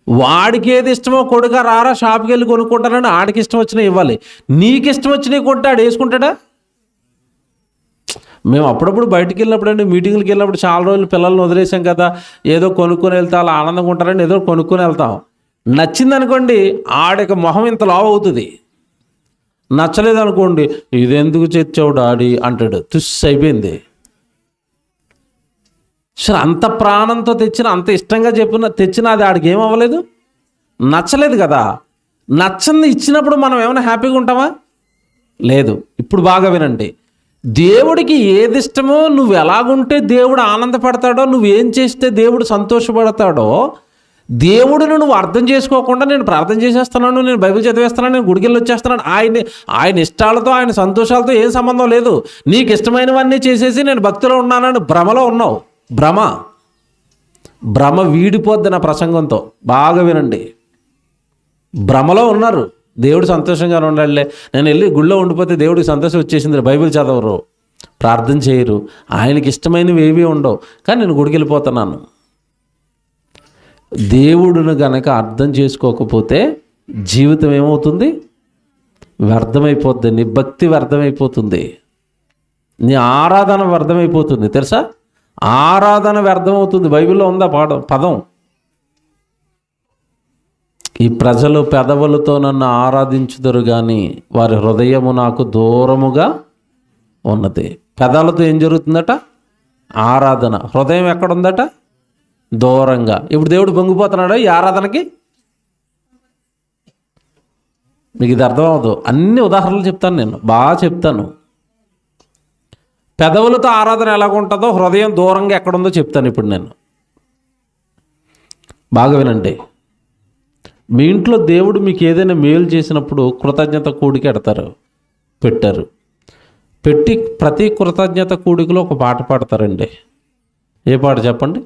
వాడికి ఏది ఇష్టమో, కొడుక రారా షాప్కి వెళ్ళి కొనుక్కుంటానని ఆడికి ఇష్టం వచ్చినా ఇవ్వాలి. నీకు ఇష్టం వచ్చినవి కొంటే ఆడు వేసుకుంటాడా? మేము అప్పుడప్పుడు బయటికి వెళ్ళినప్పుడు మీటింగ్లకు వెళ్ళినప్పుడు చాలా రోజులు పిల్లల్ని వదిలేసాం కదా, ఏదో కొనుక్కొని వెళ్తా అలా ఆనందంగా ఉంటారని ఏదో కొనుక్కొని వెళ్తాం. నచ్చిందనుకోండి ఆడికి మొహం ఇంత లావు అవుతుంది, నచ్చలేదనుకోండి ఇదెందుకు తెచ్చావు డాడీ అంటాడు. తుస్ అయిపోయింది. సరే అంత ప్రాణంతో తెచ్చిన, అంత ఇష్టంగా తెచ్చిన అది ఆడికి ఏం అవ్వలేదు, నచ్చలేదు కదా. నచ్చంది ఇచ్చినప్పుడు మనం ఏమైనా హ్యాపీగా ఉంటామా? లేదు. ఇప్పుడు బాగా వినండి, దేవుడికి ఏది ఇష్టమో, నువ్వు ఎలాగుంటే దేవుడు ఆనందపడతాడో, నువ్వేం చేస్తే దేవుడు సంతోషపడతాడో, దేవుడిని నువ్వు అర్థం చేసుకోకుండా నేను ప్రార్థన చేసేస్తున్నాను, నేను బైబిల్ చదివేస్తున్నాను, నేను గుడికి వెళ్ళి వచ్చేస్తున్నాను, ఆయన ఇష్టాలతో ఆయన సంతోషాలతో ఏం సంబంధం లేదు. నీకు ఇష్టమైనవన్నీ చేసేసి నేను భక్తిలో ఉన్నానని భ్రమలో ఉన్నావు. భ్రమ వీడిపోద్ది నా ప్రసంగంతో. బాగా వినండి, భ్రమలో ఉన్నారు. దేవుడు సంతోషంగానే ఉండాలిలే, నేను వెళ్ళి గుళ్ళో ఉండిపోతే దేవుడికి సంతోషం వచ్చేసింది, బైబిల్ చదవరు, ప్రార్థన చేయరు, ఆయనకి ఇష్టమైనవి ఏవీ ఉండవు, కానీ నేను గుడికి వెళ్ళిపోతున్నాను. దేవుడిని గనక అర్థం చేసుకోకపోతే జీవితం ఏమవుతుంది? వ్యర్థమైపోద్ది. నీ భక్తి వ్యర్థమైపోతుంది, నీ ఆరాధన వ్యర్థమైపోతుంది. తెలుసా, ఆరాధన వ్యర్థమవుతుంది. బైబిల్లో ఉందా పదం? ఈ ప్రజలు పెదవులతో నన్ను ఆరాధించుదురు కానీ వారి హృదయము నాకు దూరముగా ఉన్నది. పెదాలతో ఏం జరుగుతుందట? ఆరాధన. హృదయం ఎక్కడుందట? దూరంగా. ఇప్పుడు దేవుడు పొంగిపోతున్నాడు ఈ ఆరాధనకి? మీకు ఇది అర్థం అవ్వదు. అన్ని ఉదాహరణలు చెప్తాను, నేను బాగా చెప్తాను. పెదవులతో ఆరాధన ఎలాగుంటుందో, హృదయం దూరంగా ఎక్కడుందో చెప్తాను ఇప్పుడు నేను. బాగా వినండి. మీ ఇంట్లో దేవుడు మీకు ఏదైనా మేలు చేసినప్పుడు కృతజ్ఞత కూడిక పెట్టారు. పెట్టి ప్రతి కృతజ్ఞత కూడికలో ఒక పాట పాడతారండి. ఏ పాట చెప్పండి?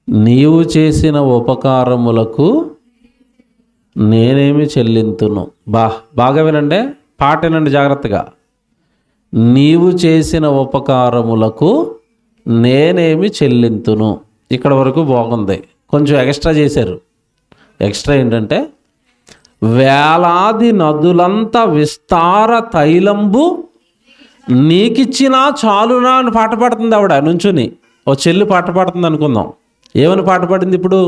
నీవు చేసిన ఉపకారములకు నేనేమి చెల్లింతును. బాగా వినండి, పాట వినండి జాగ్రత్తగా. నీవు చేసిన ఉపకారములకు నేనేమి చెల్లింతును. ఇక్కడ వరకు బాగుంది. కొంచెం ఎక్స్ట్రా చేశారు. ఎక్స్ట్రా ఏంటంటే, వేలాది నదులంత విస్తార తైలంబు నీకిచ్చినా చాలునా అని పాట పాడుతుంది ఆవిడ నుంచుని. ఓ చెల్లి పాట పాడుతుంది అనుకుందాం. ఏమని పాట పాడింది ఇప్పుడు?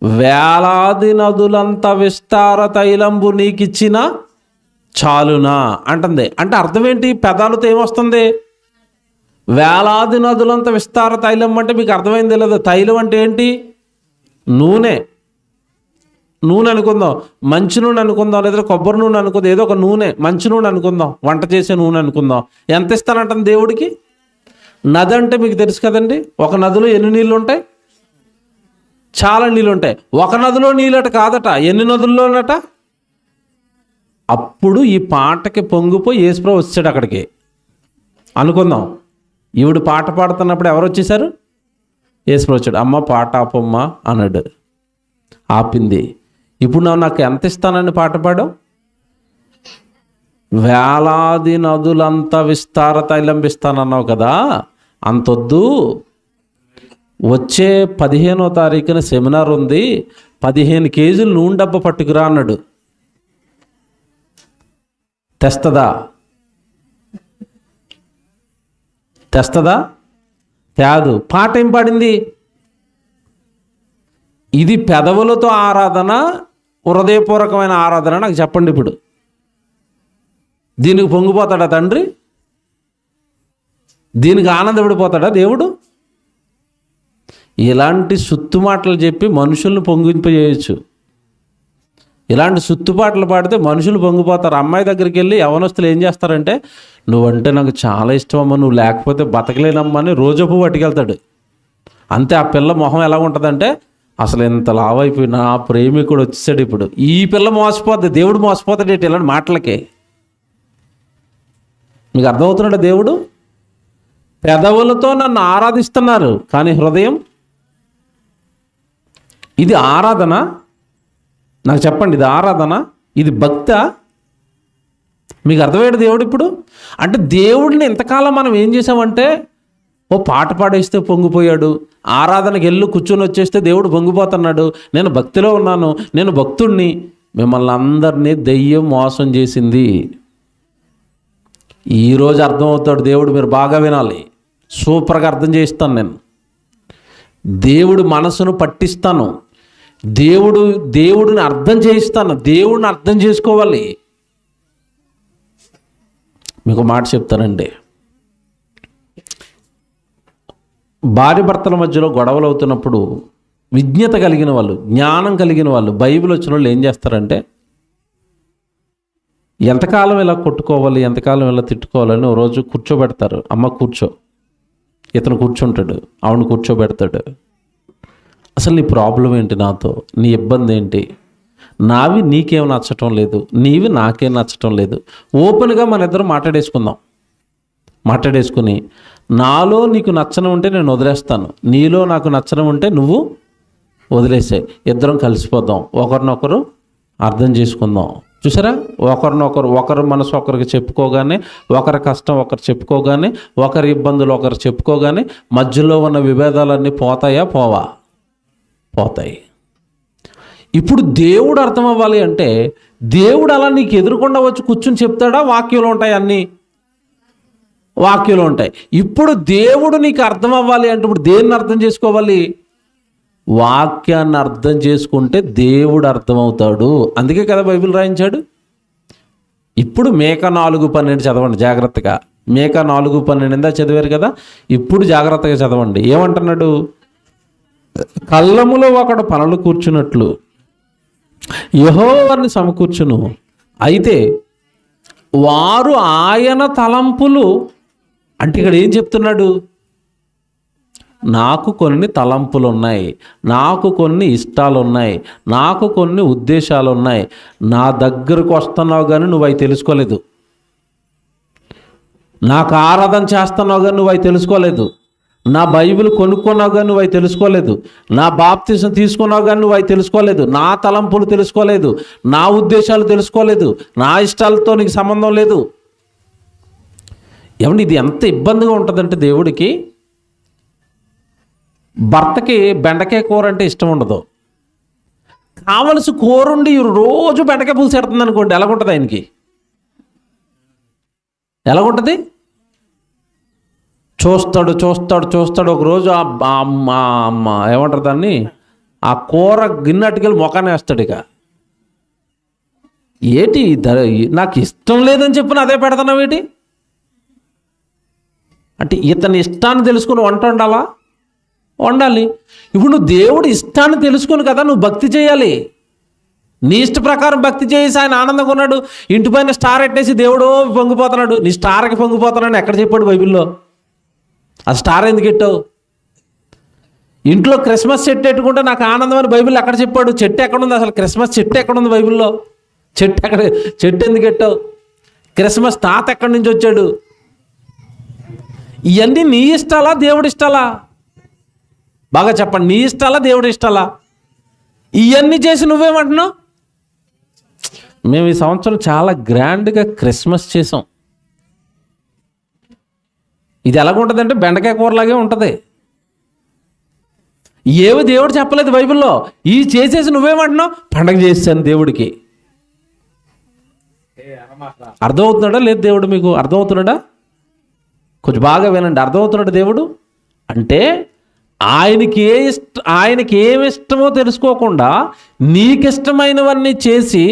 వేలాది నదులంత విస్తార తైలంబు నీకిచ్చినా చాలునా అంటుంది. అంటే అర్థం ఏంటి? పెదాలతో ఏమొస్తుంది? వేలాది నదులంత విస్తార తైలం అంటే మీకు అర్థమైంది లేదు. తైలం అంటే ఏంటి? నూనె అనుకుందాం, మంచి నూనె అనుకుందాం, లేదా కొబ్బరి నూనె అనుకుందాం, ఏదో ఒక నూనె, మంచి నూనె అనుకుందాం, వంట చేసే నూనె అనుకుందాం. ఎంత ఇస్తానంటుంది దేవుడికి? నది అంటే మీకు తెలుసు కదండి, ఒక నదిలో ఎన్ని నీళ్ళు ఉంటాయి? చాలా నీళ్ళు ఉంటాయి. ఒక నదిలో నీళ్ళట కాదట, ఎన్ని నదుల్లోనట? అప్పుడు ఈ పాటకి పొంగిపోయి యేసుప్రభు వచ్చాడు అక్కడికి అనుకుందాం. ఈవిడ పాట పాడుతున్నప్పుడు ఎవరు వచ్చేసారు? యేసుప్రభు వచ్చాడు. అమ్మ పాట ఆపమ్మా అన్నాడు. ఆపింది. ఇప్పుడు నాకు ఎంత ఇస్తానని పాట పాడావు? వేలాది నదులంతా విస్తార తైలం ఇస్తానన్నావు కదా, అంతొద్దు. వచ్చే 15వ తారీఖున సెమినార్ ఉంది, 15 కేజీలు నూనె డబ్బా పట్టుకురా అన్నాడు. తెస్తదా? తేదు. పాట ఏం పాడింది? ఇది పెదవులతో ఆరాధన, హృదయపూర్వకమైన ఆరాధన? నాకు చెప్పండి. ఇప్పుడు దీనికి పొంగిపోతాడా తండ్రి? దీనికి ఆనందపడిపోతాడా దేవుడు? ఇలాంటి సుత్తు మాటలు చెప్పి మనుషులను పొంగింపజేయచ్చు. ఇలాంటి సుత్తుపాటలు పాడితే మనుషులు పొంగిపోతారు. అమ్మాయి దగ్గరికి వెళ్ళి యవనస్తులు ఏం చేస్తారంటే, నువ్వంటే నాకు చాలా ఇష్టం అమ్మ, నువ్వు లేకపోతే బతకలేనమ్మా అని రోజపు పట్టుకెళ్తాడు. అంతే. ఆ పిల్ల మొహం ఎలా ఉంటుందంటే, అసలు ఎంత లావైపోయి నా ప్రేమికుడు వచ్చేసాడు. ఇప్పుడు ఈ పిల్ల మోసపోద్ది, దేవుడు మోసపోతాడు ఏంటి ఇలాంటి మాటలకే? మీకు అర్థమవుతున్నాడు? దేవుడు పెదవులతో నన్ను ఆరాధిస్తున్నారు, కానీ హృదయం, ఇది ఆరాధన? నాకు చెప్పండి, ఇది ఆరాధన? ఇది భక్తా? మీకు అర్థమయ్యాడు దేవుడు ఇప్పుడు? అంటే దేవుడిని ఇంతకాలం మనం ఏం చేసామంటే, ఓ పాట పాడేస్తే పొంగిపోయాడు, ఆరాధనకి వెళ్ళి కూర్చొని వచ్చేస్తే దేవుడు పొంగిపోతున్నాడు, నేను భక్తిలో ఉన్నాను, నేను భక్తుడిని. మిమ్మల్ని అందరినీ దెయ్యం మోసం చేసింది. ఈరోజు అర్థమవుతాడు దేవుడు. మీరు బాగా వినాలి. సూపర్గా అర్థం చేయిస్తాను నేను. దేవుడు మనసును పట్టిస్తాను. దేవుడిని అర్థం చేయిస్తాను. దేవుడిని అర్థం చేసుకోవాలి. మీకు మాట చెప్తానండి. భార్య భర్తల మధ్యలో గొడవలు అవుతున్నప్పుడు విజ్ఞత కలిగిన వాళ్ళు, జ్ఞానం కలిగిన వాళ్ళు, బైబిల్ వచ్చిన వాళ్ళు ఏం చేస్తారంటే, ఎంతకాలం ఇలా కొట్టుకోవాలి, ఎంతకాలం ఇలా తిట్టుకోవాలని ఓ రోజు కూర్చోబెడతారు. అమ్మ కూర్చో, ఇతను కూర్చుంటాడు, ఆవిడ కూర్చోబెడతాడు. అసలు నీ ప్రాబ్లం ఏంటి, నాతో నీ ఇబ్బంది ఏంటి, నావి నీకేం నచ్చటం లేదు, నీవి నాకేం నచ్చటం లేదు. ఓపెన్గా మన ఇద్దరం మాట్లాడేసుకుని నాలో నీకు నచ్చనం ఉంటే నేను వదిలేస్తాను, నీలో నాకు నచ్చనం ఉంటే నువ్వు వదిలేసాయి, ఇద్దరం కలిసిపోదాం, ఒకరినొకరు అర్థం చేసుకుందాం. చూసారా? ఒకరి మనసు ఒకరికి చెప్పుకోగానే, ఒకరి కష్టం ఒకరు చెప్పుకోగానే, ఒకరి ఇబ్బందులు ఒకరు చెప్పుకోగానే మధ్యలో ఉన్న విభేదాలన్నీ పోతాయా? పోతాయి. ఇప్పుడు దేవుడు అర్థం అవ్వాలి అంటే, దేవుడు అలా నీకు ఎదురుకుండా వచ్చి కూర్చుని చెప్తాడా? వాక్యంలో ఉంటాయి, అన్నీ వాక్యంలో ఉంటాయి. ఇప్పుడు దేవుడు నీకు అర్థం అవ్వాలి అంటే ఇప్పుడు దేన్ని అర్థం చేసుకోవాలి? వాక్యాన్ని అర్థం చేసుకుంటే దేవుడు అర్థమవుతాడు. అందుకే కదా బైబిల్ రాయించాడు. ఇప్పుడు మేక 4:12 చదవండి జాగ్రత్తగా. మేక 4:12 చదివారు కదా, ఇప్పుడు జాగ్రత్తగా చదవండి. ఏమంటున్నాడు? కళ్ళములో ఒకడు పనులు కూర్చున్నట్లు యెహోవాని సమకూర్చును, అయితే వారు ఆయన తలంపులు. అంటే ఇక్కడ ఏం చెప్తున్నాడు? నాకు కొన్ని తలంపులు ఉన్నాయి, నాకు కొన్ని ఇష్టాలు ఉన్నాయి, నాకు కొన్ని ఉద్దేశాలు ఉన్నాయి. నా దగ్గరకు వస్తున్నావు కానీ నువ్వు అవి తెలుసుకోలేదు. నాకు ఆరాధన చేస్తున్నావు కానీ నువ్వు అవి తెలుసుకోలేదు. నా బైబిల్ కొనుక్కున్నావు కానీ నువ్వు అవి తెలుసుకోలేదు. నా బాప్తిసం తీసుకున్నావు కానీ నువ్వు అవి తెలుసుకోలేదు. నా తలంపులు తెలుసుకోలేదు, నా ఉద్దేశాలు తెలుసుకోలేదు, నా ఇష్టాలతో నీకు సంబంధం లేదు. ఏమండి, ఇది ఎంత ఇబ్బందిగా ఉంటుందంటే, దేవుడికి భర్తకి బెండకాయ కూర అంటే ఇష్టం ఉండదు, కావలసి కూరుండి రోజు బెండకాయ పులుసు ఎడుతుంది అనుకోండి, ఎలాగుంటుంది ఆయనకి? ఎలాగుంటుంది? చూస్తాడు. ఒకరోజు ఏమంటారు దాన్ని, ఆ కూర గిన్నెట్టుకెళ్ళి మొఖాన్ని వేస్తాడు. ఇక ఏటి నాకు ఇష్టం లేదని చెప్పిన అదే పెడతావు ఏంటి అంటే, ఇతని ఇష్టాన్ని తెలుసుకుని వంట వండాలి. ఇప్పుడు నువ్వు దేవుడి ఇష్టాన్ని తెలుసుకుని కదా నువ్వు భక్తి చేయాలి. నీ ఇష్ట ప్రకారం భక్తి చేసి ఆయన ఆనందంగా ఉన్నాడు. ఇంటి పైన స్టార్ ఎట్టేసి దేవుడు పొంగిపోతున్నాడు. నీ స్టార్కి పొంగిపోతున్నాడు ఎక్కడ చెప్పాడు బైబిల్లో? ఆ స్టార్ ఎందుకు ఎట్టావు? ఇంట్లో క్రిస్మస్ చెట్టు ఎట్టుకుంటే నాకు ఆనందం అని బైబిల్ ఎక్కడ చెప్పాడు? చెట్టు ఎక్కడుంది అసలు? క్రిస్మస్ చెట్టు ఎక్కడుంది బైబిల్లో? చెట్టు ఎందుకు ఎట్టావు? క్రిస్మస్ తాత ఎక్కడి నుంచి వచ్చాడు? ఇవన్నీ నీ ఇష్టాలా దేవుడి ఇష్టాలా? బాగా చెప్పండి, నీ ఇష్టాలా దేవుడి ఇష్టాలా? ఇవన్నీ చేసి నువ్వేమంటున్నావు? మేము ఈ సంవత్సరం చాలా గ్రాండ్గా క్రిస్మస్ చేసాం. ఇది ఎలాగుంటుందంటే బెండకాయ కూరలాగే ఉంటుంది. ఏమి దేవుడు చెప్పలేదు బైబిల్లో. ఈ చేసేసి నువ్వేమంటున్నావు? పండగ చేశాను దేవుడికి. అర్థమవుతున్నాడా లేదు దేవుడు? మీకు అర్థమవుతున్నాడా? కొంచెం బాగా వినండి. అర్థమవుతున్నాడు దేవుడు అంటే ఆయనకి ఏమి ఇష్టమో తెలుసుకోకుండా నీకిష్టమైనవన్నీ చేసి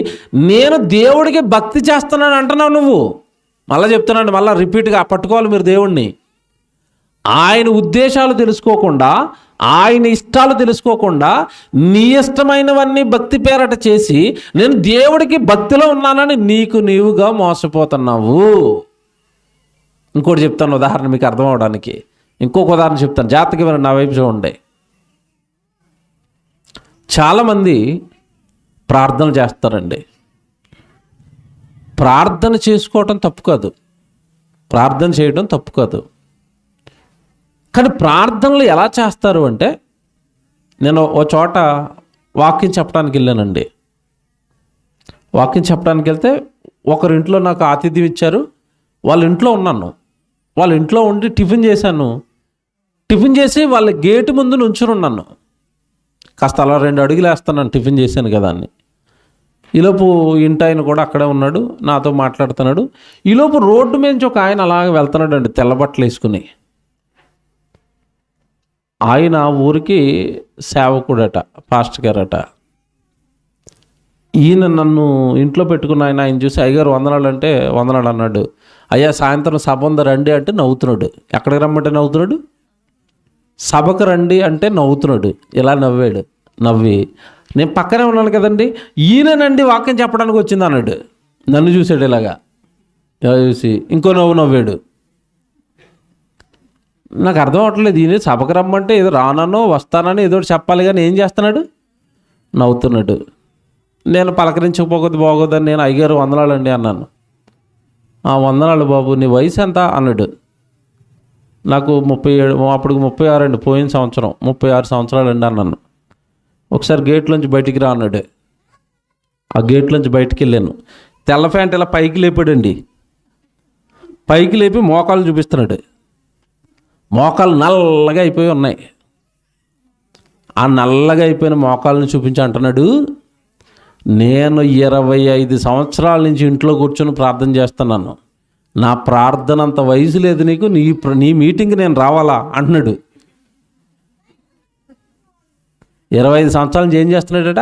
నేను దేవుడికి భక్తి చేస్తున్నాను అంటున్నావు నువ్వు. మళ్ళీ చెప్తున్నాను, మళ్ళీ రిపీట్గా పట్టుకోవాలి మీరు దేవుణ్ణి. ఆయన ఉద్దేశాలు తెలుసుకోకుండా, ఆయన ఇష్టాలు తెలుసుకోకుండా నీ ఇష్టమైనవన్నీ భక్తి పేరట చేసి నేను దేవుడికి భక్తిలో ఉన్నానని నీవుగా మోసపోతున్నావు. ఇంకోటి చెప్తాను ఉదాహరణ మీకు అర్థం అవడానికి. ఇంకొక ఉదాహరణ చెప్తాను, జాగ్రత్తగా వినండి, నా వైపు చూడండి. చాలామంది ప్రార్థనలు చేస్తారండి. ప్రార్థన చేసుకోవటం తప్పు కాదు, ప్రార్థన చేయడం తప్పు కాదు. కానీ ప్రార్థనలు ఎలా చేస్తారు అంటే, నేను ఓ చోట వాక్యం చెప్పడానికి వెళ్ళానండి. వాక్యం చెప్పడానికి వెళ్తే ఒకరింట్లో నాకు ఆతిథ్యం ఇచ్చారు. వాళ్ళ ఇంట్లో ఉన్నాను. వాళ్ళ ఇంట్లో ఉండి టిఫిన్ చేశాను. టిఫిన్ చేసి వాళ్ళ గేటు ముందు నుంచుని ఉన్నాను. కాస్త అలా 2 అడుగులు వేస్తున్నాను, టిఫిన్ చేశాను కదా అని. ఈలోపు ఇంటి ఆయన కూడా అక్కడే ఉన్నాడు, నాతో మాట్లాడుతున్నాడు. ఈలోపు రోడ్డు మీద ఒక ఆయన అలాగే వెళ్తున్నాడు అండి, తెల్ల బట్టలు వేసుకుని. ఆయన ఊరికి సేవకుడట, పాస్టర్ గారట. ఈయన నన్ను ఇంట్లో పెట్టుకున్న ఆయన చూసి, అయ్యగారు వందనాలు అంటే వందనాలు అన్నాడు. అయ్యా సాయంత్రం సభ ఉందా రండి అంటే నవ్వుతున్నాడు. ఎక్కడికి రమ్మంటే నవ్వుతున్నాడు? సభకు రండి అంటే నవ్వుతున్నాడు. ఇలా నవ్వి నేను పక్కనే ఉన్నాను కదండి, ఈయనండి వాక్యం చెప్పడానికి వచ్చింది అన్నాడు. నన్ను చూసాడు ఇలాగా, ఇలా చూసి ఇంకో నవ్వాడు. నాకు అర్థం అవ్వట్లేదు, ఈయన సభకు రమ్మంటే ఏదో రానో వస్తానని ఏదో చెప్పాలి, కానీ ఏం చేస్తున్నాడు? నవ్వుతున్నాడు. నేను పలకరించకపోతే బాగోదని నేను అయ్యగారు వందనాలు అండి అన్నాను. వందనాలు బాబు, నీ వయసు ఎంత అన్నాడు. నాకు 37, అప్పుడు 36 అండి, పోయిన సంవత్సరం 36 సంవత్సరాలు అండి అన్నాను. ఒకసారి గేట్లోంచి బయటికి రా అన్నాడు. ఆ గేట్లోంచి బయటికి వెళ్ళాను. తెల్ల ప్యాంట్ ఇలా పైకి లేపాడండి. పైకి లేపి మోకాలు చూపిస్తున్నాడు. మోకాలు నల్లగా అయిపోయి ఉన్నాయి. ఆ నల్లగా అయిపోయిన మోకాలను చూపించి అంటున్నాడు, నేను 25 సంవత్సరాల నుంచి ఇంట్లో కూర్చొని ప్రార్థన చేస్తున్నాను. నా ప్రార్థన అంత వయసు లేదు నీకు, నీ మీటింగ్కి నేను రావాలా అంటున్నాడు. 25 సంవత్సరాల నుంచి ఏం చేస్తున్నాడట?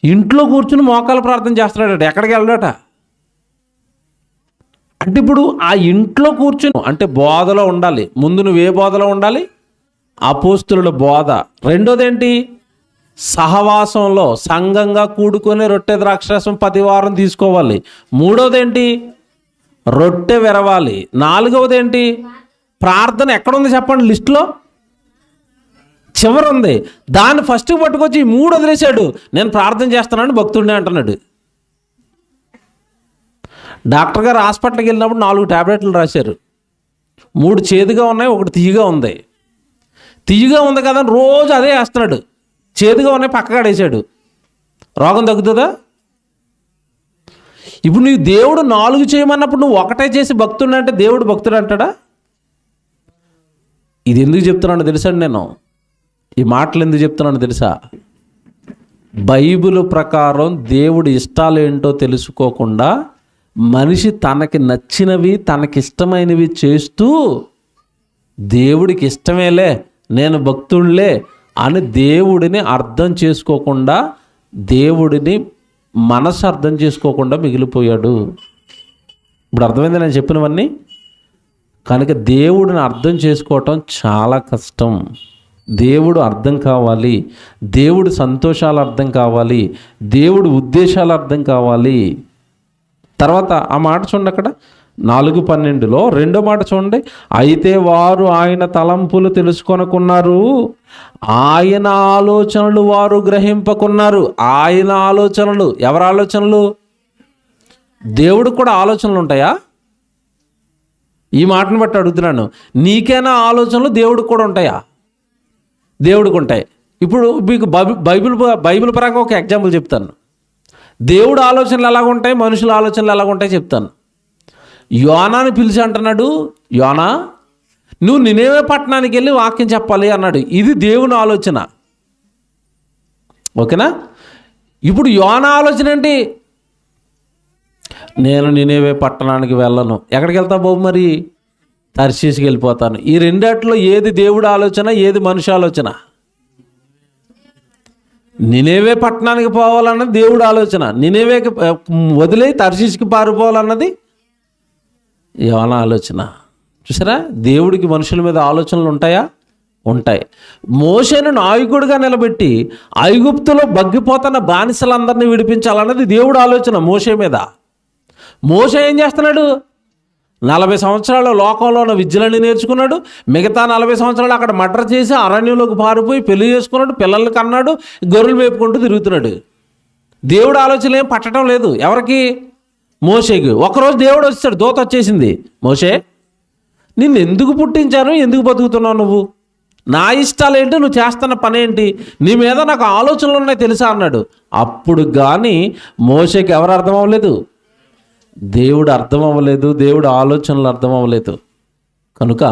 ఇంట్లో కూర్చుని మోకాలు ప్రార్థన చేస్తున్నాడట, ఎక్కడికి వెళ్ళడట. అంటే ఇప్పుడు ఆ ఇంట్లో కూర్చుని అంటే బోధలో ఉండాలి. ముందు నువ్వు ఏ బోధలో ఉండాలి? అపోస్తుల బోధ. రెండోది ఏంటి? సహవాసంలో సంఘంగా కూడుకొని రొట్టె ద్రాక్షరసం 10 వారం తీసుకోవాలి. మూడోది ఏంటి? రొట్టె విరవాలి. నాలుగవది ఏంటి? ప్రార్థన. ఎక్కడుంది చెప్పండి లిస్టులో? చివరి ఉంది. దాన్ని ఫస్ట్ పట్టుకొచ్చి 3 వదిలేశాడు. నేను ప్రార్థన చేస్తున్నాను భక్తుడిని అంటున్నాడు. డాక్టర్ గారు హాస్పిటల్కి వెళ్ళినప్పుడు 4 టాబ్లెట్లు రాశారు. 3 చేదుగా ఉన్నాయి, 1 తీయగా ఉంది. తీయగా ఉంది కదా రోజు అదే వేస్తున్నాడు. చేదుగా ఉన్నాయి పక్కగాడేసాడు. రోగం తగ్గుతుందా? ఇప్పుడు నీవు దేవుడు 4 చేయమన్నప్పుడు నువ్వు 1 చేసి భక్తుడు అంటే దేవుడు భక్తుడు అంటాడా? ఇది ఎందుకు చెప్తున్నాను తెలుసండి, నేను ఈ మాటలు ఎందుకు చెప్తున్నాను తెలుసా? బైబిల్ ప్రకారం దేవుడి ఇష్టాలు ఏంటో తెలుసుకోకుండా మనిషి తనకి నచ్చినవి తనకిష్టమైనవి చేస్తూ దేవుడికి ఇష్టమేలే నేను భక్తుడిలే అని దేవుడిని అర్థం చేసుకోకుండా, దేవుడిని మనసు అర్థం చేసుకోకుండా మిగిలిపోయాడు. ఇప్పుడు అర్థమైంది నేను చెప్పినవన్నీ? కనుక దేవుడిని అర్థం చేసుకోవటం చాలా కష్టం. దేవుడు అర్థం కావాలి, దేవుడు సంతోషాలు అర్థం కావాలి, దేవుడు ఉద్దేశాలు అర్థం కావాలి. తర్వాత ఆ మాట చూడండి, అక్కడ 4:12లో రెండో మాట చూడండి. అయితే వారు ఆయన తలంపులు తెలుసుకొనుకున్నారు, ఆయన ఆలోచనలు వారు గ్రహింపకున్నారు. ఆయన ఆలోచనలు. ఎవరి ఆలోచనలు? దేవుడికి కూడా ఆలోచనలు ఉంటాయా? ఈ మాటను బట్టి అడుగుతున్నాను, నీకైనా ఆలోచనలు దేవుడికి కూడా ఉంటాయా? దేవుడికి ఉంటాయి. ఇప్పుడు మీకు బైబిల్ పరంగా ఒక ఎగ్జాంపుల్ చెప్తాను. దేవుడు ఆలోచనలు ఎలాగుంటాయి, మనుషుల ఆలోచనలు ఎలాగుంటాయి చెప్తాను. యోనాని పిలిచి అంటున్నాడు, యోనా నువ్వు నినేవే పట్టణానికి వెళ్ళి వాక్యం చెప్పాలి అన్నాడు. ఇది దేవుని ఆలోచన. ఓకేనా? ఇప్పుడు యోనా ఆలోచన ఏంటి? నేను నినేవే పట్టణానికి వెళ్ళను. ఎక్కడికి వెళ్తావు బాబు? మరి తర్షీసుకి వెళ్ళిపోతాను. ఈ రెండిట్లో ఏది దేవుడి ఆలోచన, ఏది మనిషి ఆలోచన? నినేవే పట్టణానికి పోవాలన్నది దేవుడి ఆలోచన. నినేవేకి వదిలే తర్షీసుకి పారిపోవాలన్నది యోనా ఆలోచన. చూసారా, దేవుడికి మనుషుల మీద ఆలోచనలు ఉంటాయా? ఉంటాయి. మోషేను నాయకుడిగా నిలబెట్టి ఐగుప్తులో బగ్గిపోతున్న బానిసలందరినీ విడిపించాలన్నది దేవుడి ఆలోచన మోషే మీద. మోషే ఏం చేస్తున్నాడు? 40 సంవత్సరాలు లోకంలో ఉన్న విద్యలన్నీ నేర్చుకున్నాడు. మిగతా 40 సంవత్సరాలు అక్కడ మర్డర్ చేసి అరణ్యంలోకి పారిపోయి పెళ్లి చేసుకున్నాడు, పిల్లల్ని కన్నాడు, గొర్రెలు మేపుకుంటూ తిరుగుతున్నాడు. దేవుడు ఆలోచన ఏం పట్టడం లేదు ఎవరికి? మోషేకి. ఒకరోజు దేవుడు వచ్చాడు, దూత వచ్చేసింది, మోషే నిన్ను ఎందుకు పుట్టించాను, ఎందుకు బతుకుతున్నావు నువ్వు, నా ఇష్టాలు ఏంటి, నువ్వు చేస్తున్న పని ఏంటి, నీ మీద నాకు ఆలోచనలు ఉన్నాయి తెలుసా అన్నాడు. అప్పుడు కానీ మోషేకి ఎవరు అర్థం అవ్వలేదు? దేవుడు అర్థం అవ్వలేదు, దేవుడు ఆలోచనలు అర్థం అవ్వలేదు. కనుక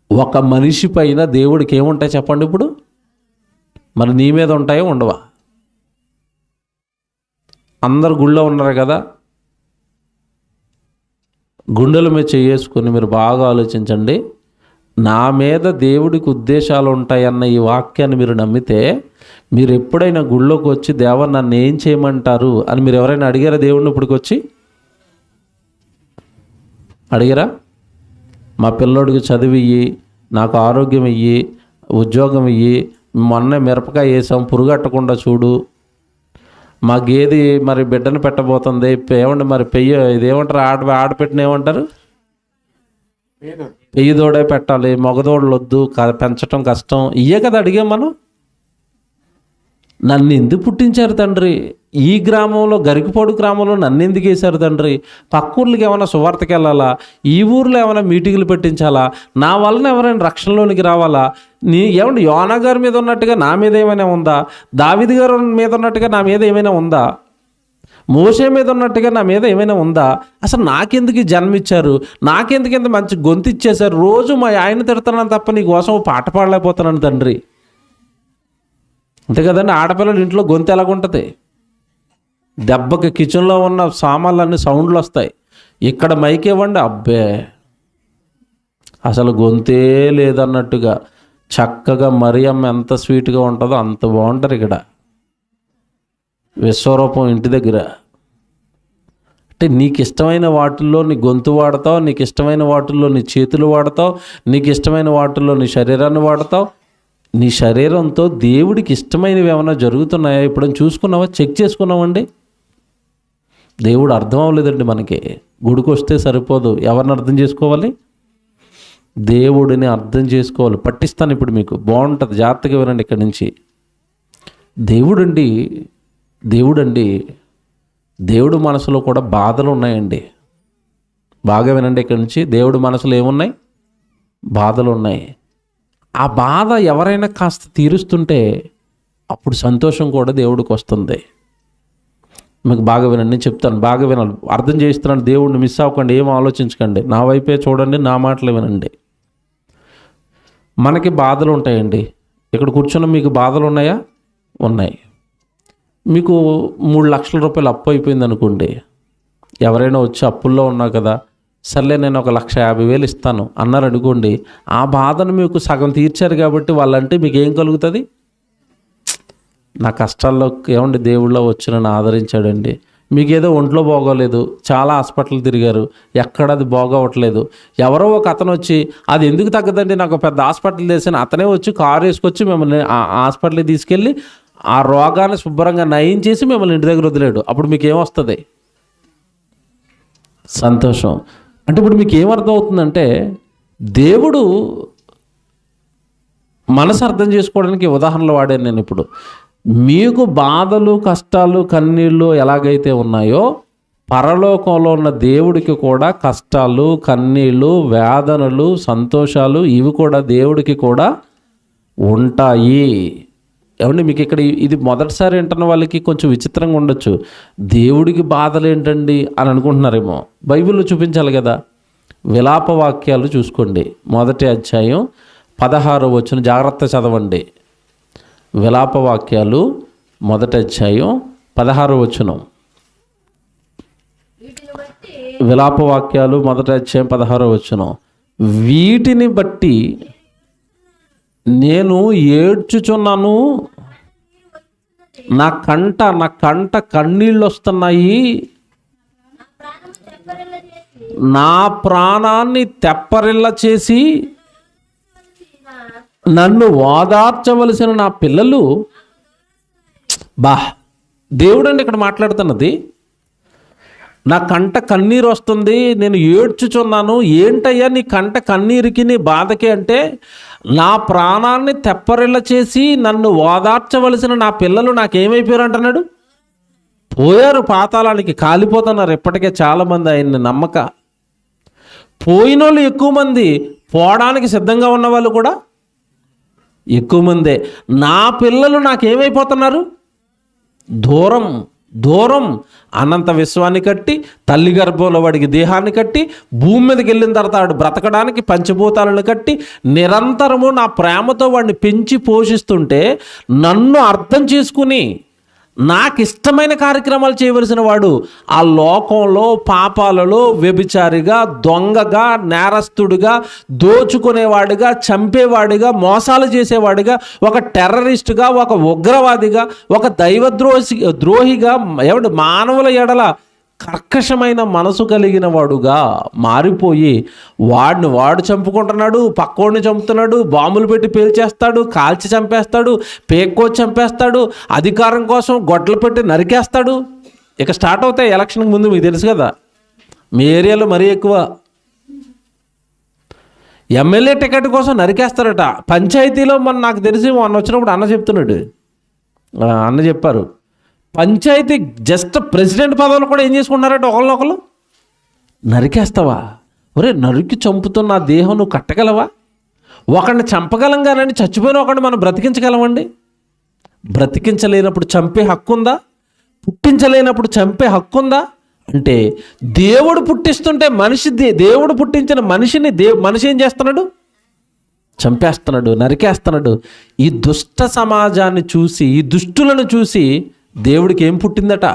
ఒక మనిషి పైన దేవుడికి ఏముంటాయి చెప్పండి ఇప్పుడు? మరి నీ మీద ఉంటాయో ఉండవా? అందరు గుళ్ళో ఉన్నారు కదా, గుండెల మీద చేసుకొని మీరు బాగా ఆలోచించండి. నా మీద దేవుడికి ఉద్దేశాలు ఉంటాయన్న ఈ వాక్యాన్ని మీరు నమ్మితే, మీరు ఎప్పుడైనా గుళ్ళోకి వచ్చి దేవా నన్ను ఏం చేయమంటారు అని మీరు ఎవరైనా అడిగారా? దేవుడిని ఇప్పటికి వచ్చి అడిగారా? మా పిల్లోడికి చదివి ఇయ్యి, నాకు ఆరోగ్యం ఇయ్యి, ఉద్యోగం ఇయ్యి, మొన్నే మిరపకాయ వేసాం పురుగట్టకుండా చూడు, మా గేది మరి బిడ్డను పెట్టబోతుంది, ఏమంటే మరి ఇదేమంటారు, ఆడపెట్టిన ఏమంటారు, పెయ్యి దూడే పెట్టాలి, మగదోడలు వద్దు, పెంచటం కష్టం, ఇయ్యే కదా అడిగాం మనం. నన్ను ఎందుకు పుట్టించారు తండ్రి? ఈ గ్రామంలో, గరికపాడు గ్రామంలో నన్ను ఎందుకు వేశారు తండ్రి? పక్క ఊర్లకి ఏమైనా సువార్తకి వెళ్ళాలా? ఈ ఊర్లో ఏమైనా మీటింగులు పెట్టించాలా? నా వలన ఎవరైనా రక్షణలోనికి రావాలా? ఏమంటే యోనా గారి మీద ఉన్నట్టుగా నా మీద ఏమైనా ఉందా? దావీదు గారి మీద ఉన్నట్టుగా నా మీద ఏమైనా ఉందా? మోషే మీద ఉన్నట్టుగా నా మీద ఏమైనా ఉందా? అసలు నాకెందుకు జన్మిచ్చారు? నాకెందుకు ఇంత మంచి గొంతు ఇచ్చేశారు? రోజు మా ఆయన తిడుతున్నాను తప్ప నీ కోసం పాట పాడలేకపోతున్నాను తండ్రి. అంతే కదండి, ఆడపిల్లలు ఇంట్లో గొంతు ఎలాగుంటుంది? దెబ్బకి కిచెన్లో ఉన్న సామాన్లన్నీ సౌండ్లు వస్తాయి. ఇక్కడ మైక్ ఇవ్వండి, అబ్బే అసలు గొంతే లేదన్నట్టుగా చక్కగా మరియమ్మ ఎంత స్వీట్గా ఉంటుందో అంత బాగుంటారు ఇక్కడ విశ్వరూపం ఇంటి దగ్గర. అంటే నీకు ఇష్టమైన వాటిల్లో నీ గొంతు వాడతావు, నీకు ఇష్టమైన వాటిల్లో నీ చేతులు వాడతావు, నీకు ఇష్టమైన వాటిల్లో నీ శరీరాన్ని వాడతావు. నీ శరీరంతో దేవుడికి ఇష్టమైనవి ఏమైనా జరుగుతున్నాయా ఎప్పుడైనా చూసుకున్నావా? చెక్ చేసుకున్నామండి? దేవుడు అర్థం అవ్వలేదండి మనకి. గుడికి వస్తే సరిపోదు, ఎవరిని అర్థం చేసుకోవాలి? దేవుడిని అర్థం చేసుకోవాలి. పట్టిస్తాను ఇప్పుడు మీకు, బాగుంటుంది, జాగ్రత్తగా వినండి. ఇక్కడి నుంచి దేవుడు మనసులో కూడా బాధలు ఉన్నాయండి. బాగా వినండి ఇక్కడి నుంచి. దేవుడు మనసులో ఏమున్నాయి? బాధలు ఉన్నాయి. ఆ బాధ ఎవరైనా కాస్త తీరుస్తుంటే అప్పుడు సంతోషం కూడా దేవుడికి వస్తుంది. మీకు బాగా వినండి, నేను చెప్తాను, బాగా వినాలి, అర్థం చేస్తున్నాను. దేవుడిని మిస్ అవ్వకండి, ఏం ఆలోచించకండి, నా వైపే చూడండి, నా మాటలు వినండి. మనకి బాధలు ఉంటాయండి. ఇక్కడ కూర్చున్న మీకు బాధలు ఉన్నాయా? ఉన్నాయి. మీకు 3 లక్షల రూపాయలు అప్పు అయిపోయింది అనుకోండి. ఎవరైనా వచ్చి అప్పుల్లో ఉన్నా కదా, సర్లే నేను 1,50,000 ఇస్తాను అన్నారు అనుకోండి. ఆ బాధను మీకు సగం తీర్చారు కాబట్టి వాళ్ళంటే మీకు ఏం కలుగుతుంది? నా కష్టాల్లో ఏమండి దేవుళ్ళో వచ్చి నన్ను ఆదరించాడండి. మీకేదో ఒంట్లో బాగోలేదు, చాలా హాస్పిటల్ తిరిగారు, ఎక్కడ అది బాగోవట్లేదు. ఎవరో ఒక అతను వచ్చి అది ఎందుకు తగ్గదండి, నాకు పెద్ద హాస్పిటల్ తెలిసిన అతనే వచ్చి కారు వేసుకొచ్చి మిమ్మల్ని ఆ హాస్పిటల్కి తీసుకెళ్ళి ఆ రోగాన్ని శుభ్రంగా నయం చేసి మిమ్మల్ని ఇంటి దగ్గర వదిలేడు. అప్పుడు మీకు ఏమొస్తుంది? సంతోషం. అంటే ఇప్పుడు మీకు ఏమర్థం అవుతుందంటే, దేవుడు మనసు అర్థం చేసుకోవడానికి ఉదాహరణలు వాడాను నేను. ఇప్పుడు మీకు బాధలు, కష్టాలు, కన్నీళ్ళు ఎలాగైతే ఉన్నాయో పరలోకంలో ఉన్న దేవుడికి కూడా కష్టాలు, కన్నీళ్ళు, వేదనలు, సంతోషాలు ఇవి కూడా దేవుడికి కూడా ఉంటాయి. ఏమండి, మీకు ఇక్కడ ఇది మొదటిసారి వింటున్న వాళ్ళకి కొంచెం విచిత్రంగా ఉండొచ్చు. దేవుడికి బాధలు ఏంటండి అని అనుకుంటున్నారేమో. బైబిల్లో చూపించాలి కదా. విలాప వాక్యాలు చూసుకోండి, 1వ అధ్యాయం 16వ వచనం జాగ్రత్త చదవండి. విలాప వాక్యాలు 1వ అధ్యాయం 16వ వచనం. విలాప వాక్యాలు 1వ అధ్యాయం 16వ వచనం. వీటిని బట్టి నేను ఏడ్చుచున్నాను, నా కంట కన్నీళ్ళు వస్తున్నాయి, నా ప్రాణాన్ని తెప్పరిల్ల చేసి నన్ను ఓదార్చవలసిన నా పిల్లలు. దేవుడు అండి ఇక్కడ మాట్లాడుతున్నది. నా కంట కన్నీరు వస్తుంది, నేను ఏడ్చుచున్నాను. ఏంటయ్యా నీ కంట కన్నీరుకి, నీ బాధకి అంటే, నా ప్రాణాన్ని తెప్పరిల్ల చేసి నన్ను ఓదార్చవలసిన నా పిల్లలు నాకేమైపోయారు అంటున్నాడు. పోయారు పాతాళానికి, కాలిపోతున్నారు. ఇప్పటికే చాలామంది ఆయన్ని నమ్మక పోయిన వాళ్ళు ఎక్కువ మంది, పోవడానికి సిద్ధంగా ఉన్న వాళ్ళు కూడా ఎక్కువ మందే. నా పిల్లలు నాకేమైపోతున్నారు, దూరం దూరం. అనంత విశ్వాన్ని కట్టి, తల్లి గర్భంలో వాడికి దేహాన్ని కట్టి, భూమి మీదకి వెళ్ళిన తర్వాత వాడు బ్రతకడానికి పంచభూతాలను కట్టి, నిరంతరము నా ప్రేమతో వాడిని పెంచి పోషిస్తుంటే, నన్ను అర్థం చేసుకుని నాకు ఇష్టమైన కార్యక్రమాలు చేయవలసిన వాడు ఆ లోకంలో పాపాలలో వ్యభిచారిగా, దొంగగా, నేరస్తుడిగా, దోచుకునేవాడిగా, చంపేవాడిగా, మోసాలు చేసేవాడిగా, ఒక టెర్రరిస్టుగా, ఒక ఉగ్రవాదిగా, ఒక ద్రోహిగా, మానవుల ఎడల కర్కశమైన మనసు కలిగిన వాడుగా మారిపోయి వాడు చంపుకుంటున్నాడు, పక్కోడిని చంపుతున్నాడు, బాంబులు పెట్టి పేల్చేస్తాడు, కాల్చి చంపేస్తాడు, పేక్కోచి చంపేస్తాడు, అధికారం కోసం గొడ్డలు పెట్టి నరికేస్తాడు. ఇక స్టార్ట్ అవుతాయి ఎలక్షన్కి ముందు. మీకు తెలుసు కదా, మీ ఏరియాలో మరీ ఎక్కువ. ఎమ్మెల్యే టికెట్ కోసం నరికేస్తారట. పంచాయతీలో నాకు తెలిసి మొన్న వచ్చినప్పుడు అన్న చెప్తున్నాడు, అన్న చెప్పారు, పంచాయతీ జస్ట్ ప్రెసిడెంట్ పదవులు కూడా ఏం చేసుకుంటున్నారట, ఒకళ్ళు నరికేస్తావా? ఒరే, నరికి చంపుతున్న దేహం నువ్వు కట్టగలవా? ఒకడిని చంపగలం కానీ చచ్చిపోయిన ఒకడిని మనం బ్రతికించగలమండి? బ్రతికించలేనప్పుడు చంపే హక్కు ఉందా? పుట్టించలేనప్పుడు చంపే హక్కు ఉందా? అంటే దేవుడు పుట్టిస్తుంటే దేవుడు పుట్టించిన మనిషిని మనిషి ఏం చేస్తున్నాడు? చంపేస్తున్నాడు, నరికేస్తున్నాడు. ఈ దుష్ట సమాజాన్ని చూసి, ఈ దుష్టులను చూసి దేవుడికి ఏం పుట్టిందట?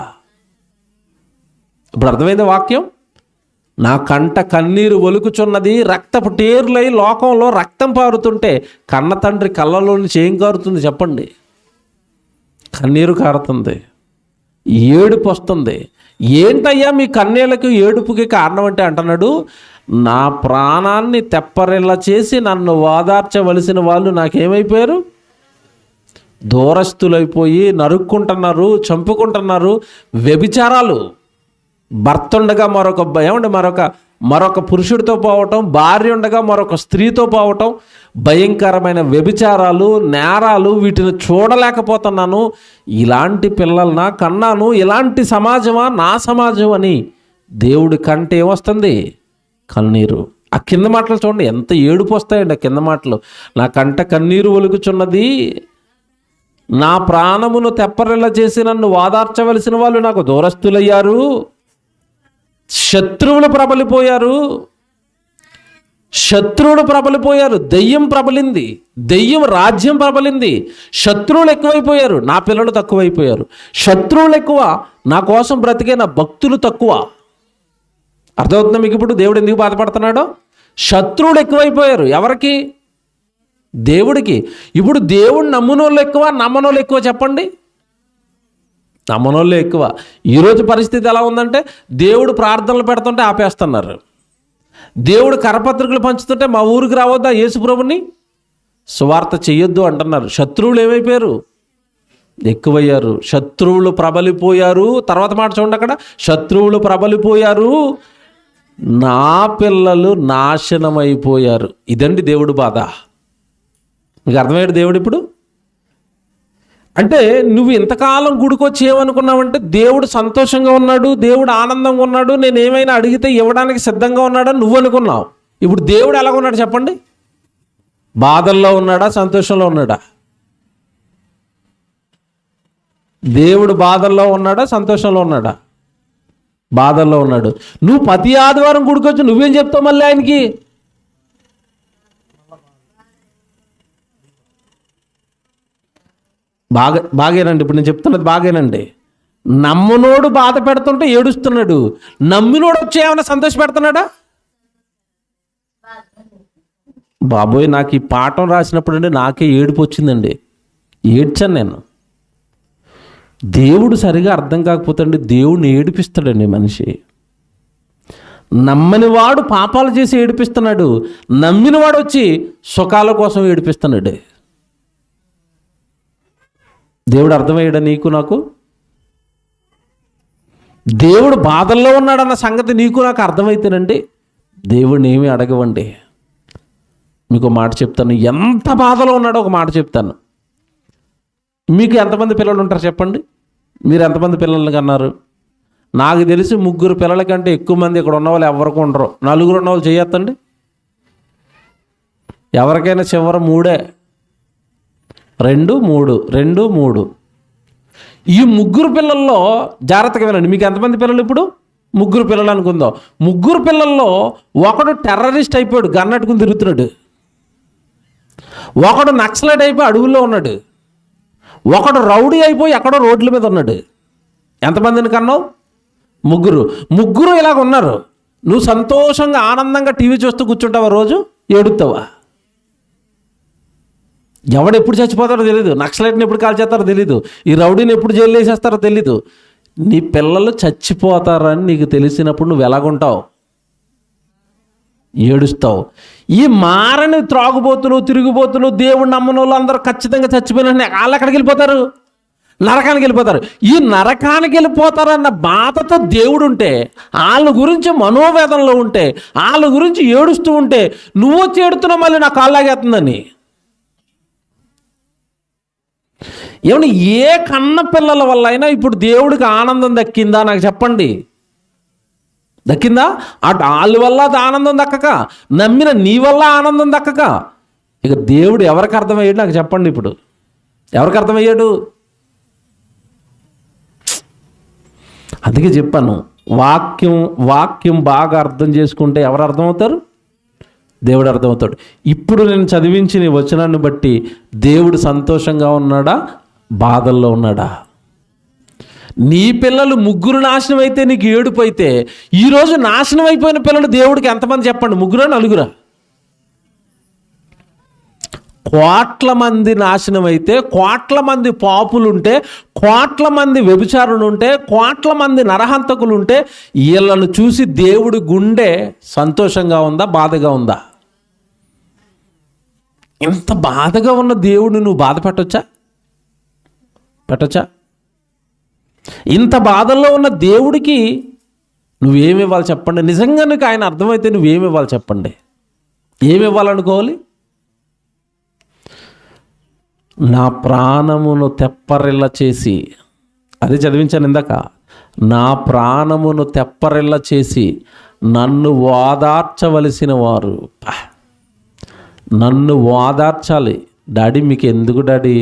ఇప్పుడు అర్థమైంది వాక్యం. నా కంట కన్నీరు ఒలుకుచున్నది, రక్తపు టేర్లై లోకంలో రక్తం పారుతుంటే కన్న తండ్రి కళ్ళలో నుంచి ఏం కారుతుంది చెప్పండి? కన్నీరు కారుతుంది, ఏడుపు వస్తుంది. ఏంటయ్యా మీ కన్నీళ్ళకి ఏడుపుకి కారణం అంటే అంటున్నాడు, నా ప్రాణాన్ని తెప్పరిల్ల చేసి నన్ను ఓదార్చవలసిన వాళ్ళు నాకేమైపోయారు? దూరస్తులైపోయి నరుక్కుంటున్నారు, చంపుకుంటున్నారు. వ్యభిచారాలు, భర్త ఉండగా మరొక పురుషుడితో పోవటం, భార్య ఉండగా మరొక స్త్రీతో పోవటం, భయంకరమైన వ్యభిచారాలు, నేరాలు, వీటిని చూడలేకపోతున్నాను. ఇలాంటి పిల్లలనా కన్నాను? ఇలాంటి సమాజమా నా సమాజం అని దేవుడి కంటే ఏమొస్తుంది? కన్నీరు. ఆ కింద మాటలు చూడండి, ఎంత ఏడుపు వస్తాయండి ఆ కింద మాటలు. నా కంట కన్నీరు ఒలుకుచున్నది, నా ప్రాణమును తెప్పరిల్ల చేసి నన్ను ఓదార్చవలసిన వాళ్ళు నాకు దూరస్తులయ్యారు, శత్రువులు ప్రబలిపోయారు, దెయ్యం ప్రబలింది, దెయ్యం రాజ్యం ప్రబలింది, శత్రువులు ఎక్కువైపోయారు, నా పిల్లలు తక్కువైపోయారు. శత్రువులు ఎక్కువ, నా కోసం బ్రతికే నా భక్తులు తక్కువ. అర్థమవుతుందా మీకు ఇప్పుడు దేవుడు ఎందుకు బాధపడుతున్నాడో? శత్రువులు ఎక్కువైపోయారు. ఎవరికి? దేవుడికి. ఇప్పుడు దేవుడు నమ్మునోళ్ళు ఎక్కువ, నమ్మనోళ్ళు ఎక్కువ చెప్పండి? నమ్మనోళ్ళే ఎక్కువ. ఈరోజు పరిస్థితి ఎలా ఉందంటే, దేవుడు ప్రార్థనలు పెడుతుంటే ఆపేస్తున్నారు, దేవుడు కరపత్రికలు పంచుతుంటే మా ఊరికి రావద్దా యేసుప్రభుని సువార్త చెయ్యొద్దు అంటున్నారు. శత్రువులు ఏమైపోయారు? ఎక్కువయ్యారు. శత్రువులు ప్రబలిపోయారు. తర్వాత మాట చూడండి అక్కడ, శత్రువులు ప్రబలిపోయారు, నా పిల్లలు నాశనమైపోయారు. ఇదండి దేవుడు బాధ. మీకు అర్థమయ్యాడు దేవుడు ఇప్పుడు? అంటే నువ్వు ఇంతకాలం గుడికొచ్చి ఏమనుకున్నావంటే దేవుడు సంతోషంగా ఉన్నాడు, దేవుడు ఆనందంగా ఉన్నాడు, నేను ఏమైనా అడిగితే ఇవ్వడానికి సిద్ధంగా ఉన్నాడని నువ్వు అనుకున్నావు. ఇప్పుడు దేవుడు ఎలాగ ఉన్నాడు చెప్పండి? బాధల్లో ఉన్నాడా, సంతోషంలో ఉన్నాడా? దేవుడు బాధల్లో ఉన్నాడా, సంతోషంలో ఉన్నాడా? బాధల్లో ఉన్నాడు. నువ్వు ప్రతి ఆదివారం గుడికొచ్చి నువ్వేం చెప్తావు మళ్ళీ ఆయనకి? బాగేనండి, ఇప్పుడు నేను చెప్తున్నది బాగేనండి. నమ్మనోడు బాధ పెడుతుంటే ఏడుస్తున్నాడు, నమ్మినోడు వచ్చి ఏమైనా సంతోష పెడుతున్నాడా? బాబోయ్, నాకు ఈ పాఠం రాసినప్పుడు అండి నాకే ఏడుపు వచ్చిందండి. ఏడ్చాను నేను. దేవుడు సరిగా అర్థం కాకపోతే అండి దేవుడిని ఏడిపిస్తాడండి మనిషి. నమ్మనివాడు పాపాలు చేసి ఏడిపిస్తున్నాడు, నమ్మినవాడు వచ్చి సుఖాల కోసం ఏడిపిస్తున్నాడు. దేవుడు అర్థమయ్యాడా నీకు నాకు? దేవుడు బాధల్లో ఉన్నాడన్న సంగతి నీకు నాకు అర్థమైతేనండి దేవుడిని ఏమీ అడగవండి. మీకు మాట చెప్తాను, ఎంత బాధలో ఉన్నాడో ఒక మాట చెప్తాను. మీకు ఎంతమంది పిల్లలు ఉంటారు చెప్పండి? మీరు ఎంతమంది పిల్లల్ని కన్నారు? నాకు తెలిసి 3 పిల్లల కంటే ఎక్కువ మంది ఇక్కడ ఉన్న వాళ్ళు ఎవరికి ఉండరు. 4 ఉన్న వాళ్ళు చేయొద్దండి. ఎవరికైనా చివరి 3, 2, 3, 2, 3. ఈ 3 పిల్లల్లో జాగ్రత్తగా వినండి. మీకు ఎంతమంది పిల్లలు? ఇప్పుడు 3 పిల్లలు అనుకుందాం. 3 పిల్లల్లో ఒకడు టెర్రరిస్ట్ అయిపోయాడు, గన్నట్టుకుని తిరుగుతున్నాడు. ఒకడు నక్సలైట్ అయిపోయి అడవుల్లో ఉన్నాడు. ఒకడు రౌడీ అయిపోయి ఎక్కడో రోడ్ల మీద ఉన్నాడు. ఎంతమందిని కన్నావు? 3 ఇలాగ ఉన్నారు. నువ్వు సంతోషంగా ఆనందంగా టీవీ చూస్తూ కూర్చుంటావా? రోజు ఏడుతావా? ఎవడెప్పుడు చచ్చిపోతారో తెలీదు, నక్సలైట్ని ఎప్పుడు కాల్చేస్తారో తెలీదు, ఈ రౌడీని ఎప్పుడు జైలు వేసేస్తారో తెలీదు. నీ పిల్లలు చచ్చిపోతారని నీకు తెలిసినప్పుడు నువ్వు ఎలాగుంటావు? ఏడుస్తావు. ఈ మారని త్రాగుబోతులు, తిరుగుబోతులు, దేవుడు నమ్మని వాళ్ళు అందరూ ఖచ్చితంగా చచ్చిపోయిన వాళ్ళు ఎక్కడికి వెళ్ళిపోతారు? నరకానికి వెళ్ళిపోతారు. ఈ నరకానికి వెళ్ళిపోతారన్న బాధతో దేవుడు ఉంటే, వాళ్ళ గురించి మనోవేదనలో ఉంటే, వాళ్ళ గురించి ఏడుస్తూ ఉంటే నువ్వు వచ్చి ఏడుతున్నావు మళ్ళీ నా కాళ్ళాగేస్తుందని. ఏమన్నా ఏ కన్న పిల్లల వల్ల అయినా ఇప్పుడు దేవుడికి ఆనందం దక్కిందా నాకు చెప్పండి? దక్కిందా? అటు వాళ్ళ వల్ల అది ఆనందం దక్కక, నమ్మిన నీ వల్ల ఆనందం దక్కక, ఇక దేవుడు ఎవరికి అర్థమయ్యాడు నాకు చెప్పండి? ఇప్పుడు ఎవరికి అర్థమయ్యాడు? అందుకే చెప్పాను, వాక్యం బాగా అర్థం చేసుకుంటే ఎవరు అర్థమవుతారు? దేవుడు అర్థమవుతాడు. ఇప్పుడు నేను చదివించిన ఈ వచనాన్ని బట్టి దేవుడు సంతోషంగా ఉన్నాడా, బాధల్లో ఉన్నాడా? నీ పిల్లలు 3 నాశనం అయితే నీకు ఏడుపు అయితే, ఈరోజు నాశనం అయిపోయిన పిల్లలు దేవుడికి ఎంతమంది చెప్పండి? 3, 4? కోట్ల మంది నాశనం అయితే, కోట్ల మంది పాపులుంటే, కోట్ల మంది వ్యభిచారులుంటే, కోట్ల మంది నరహంతకులుంటే, వీళ్ళను చూసి దేవుడి గుండె సంతోషంగా ఉందా, బాధగా ఉందా? ఇంత బాధగా ఉన్న దేవుడిని నువ్వు బాధ పెట్టొచ్చా? ఇంత బాధల్లో ఉన్న దేవుడికి నువ్వేమి ఇవ్వాలి చెప్పండి? నిజంగా నీకు ఆయన అర్థమైతే నువ్వేమి ఇవ్వాలి చెప్పండి? ఏమి ఇవ్వాలనుకోవాలి? నా ప్రాణమును తెప్పరిల్ల చేసి, అదే చదివించాను ఇందాక, నా ప్రాణమును తెప్పరిల్ల చేసి నన్ను ఓదార్చవలసిన వారు. నన్ను ఓదార్చాలి. డాడీ మీకు ఎందుకు డాడీ?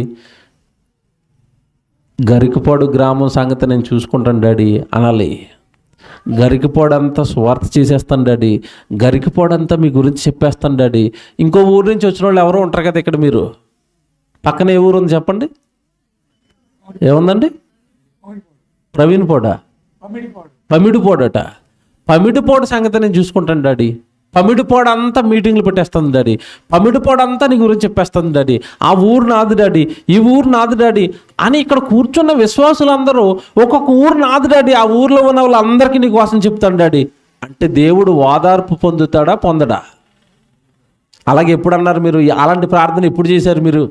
గరికపాడు గ్రామం సంగతి నేను చూసుకుంటాను డాడీ అనాలి. గరికపాడంతా స్వార్థ చేసేస్తాను డాడీ, గరికపాడంతా మీ గురించి చెప్పేస్తాను డాడీ. ఇంకో ఊరు నుంచి వచ్చిన వాళ్ళు ఎవరో ఉంటారు కదా ఇక్కడ, మీరు పక్కన ఏ ఊరు ఉంది చెప్పండి? ఏముందండి? ప్రవీణ్పోడా? పమిడిపోడట. పమిడిపోడు సంగతి నేను చూసుకుంటాను డాడీ. పమిడిపోడు అంతా మీటింగ్లు పెట్టేస్తుంది డాడీ, పమిడిపోడు అంతా నీ గురించి చెప్పేస్తుంది డాడీ. ఆ ఊరు నాది డాడీ, ఈ ఊరు నాది డాడీ అని ఇక్కడ కూర్చున్న విశ్వాసులందరూ ఒక్కొక్క ఊరు నాది డాడీ, ఆ ఊర్లో ఉన్న వాళ్ళందరికీ నీ కోసం చెప్తాను డాడీ అంటే దేవుడు ఓదార్పు పొందుతాడా, పొందడా? అలాగే ఎప్పుడు అన్నారు మీరు? అలాంటి ప్రార్థన ఎప్పుడు చేశారు మీరు?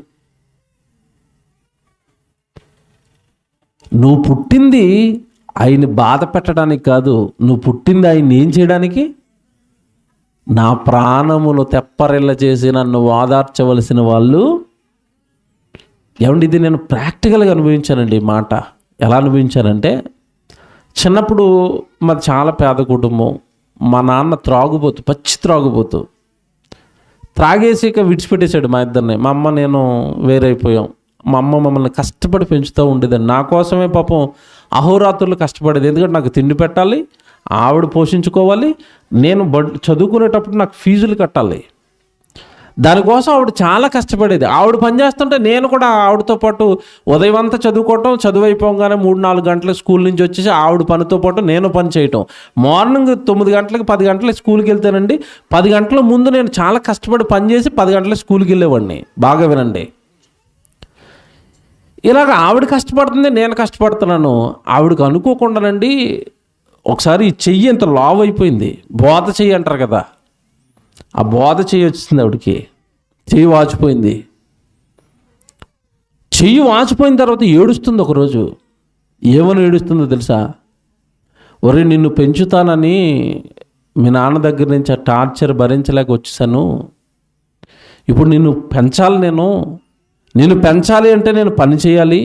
నువ్వు పుట్టింది ఆయన్ని బాధ పెట్టడానికి కాదు, నువ్వు పుట్టింది ఆయన్ని ఏం చేయడానికి? నా ప్రాణమును తెప్పరిల్ల చేసి నన్ను ఓదార్చవలసిన వాళ్ళు ఏమండి ఇది నేను ప్రాక్టికల్గా అనుభవించానండి ఈ మాట. ఎలా అనుభవించానంటే, చిన్నప్పుడు మాది చాలా పేద కుటుంబం. మా నాన్న త్రాగుబోతు, పచ్చి త్రాగుబోతు. త్రాగేసి ఇక విడిచిపెట్టేశాడు మా ఇద్దరిని. మా అమ్మ నేను వేరైపోయాం. మా అమ్మ మమ్మల్ని కష్టపడి పెంచుతూ ఉండేదండి. నా కోసమే పాపం అహోరాత్రులు కష్టపడేది. ఎందుకంటే నాకు తిండి పెట్టాలి, ఆవిడ పోషించుకోవాలి, నేను చదువుకునేటప్పుడు నాకు ఫీజులు కట్టాలి. దానికోసం ఆవిడ చాలా కష్టపడేది. ఆవిడ పని చేస్తుంటే నేను కూడా ఆవిడతో పాటు ఉదయం అంతా చదువుకోవటం, చదువు అయిపోగానే 3-4 గంటలకు స్కూల్ నుంచి వచ్చేసి ఆవిడ పనితో పాటు నేను పని చేయటం. మార్నింగ్ 9 గంటలకు 10 గంటలకు స్కూల్కి వెళ్తానండి. 10 గంటల ముందు నేను చాలా కష్టపడి పని చేసి 10 గంటలకు స్కూల్కి వెళ్ళేవాడిని. బాగా వినండి. ఇలాగ ఆవిడ కష్టపడుతుంది, నేను కష్టపడుతున్నాను. ఆవిడకి అనుకోకుండానండి ఒకసారి ఈ చెయ్యి ఇంత లావ్ అయిపోయింది. బోధ చెయ్యి అంటారు కదా, ఆ బోధ చెయ్యి వచ్చింది ఆవిడకి. చెయ్యి వాచిపోయింది. చెయ్యి వాచిపోయిన తర్వాత ఏడుస్తుంది ఒకరోజు. ఏమని ఏడుస్తుందో తెలుసా? ఒరే నిన్ను పెంచుతానని మీ నాన్న దగ్గర నుంచి ఆ టార్చర్ భరించలేక వచ్చేసాను. ఇప్పుడు నిన్ను పెంచాలి, నిన్ను పెంచాలి అంటే నేను పని చేయాలి.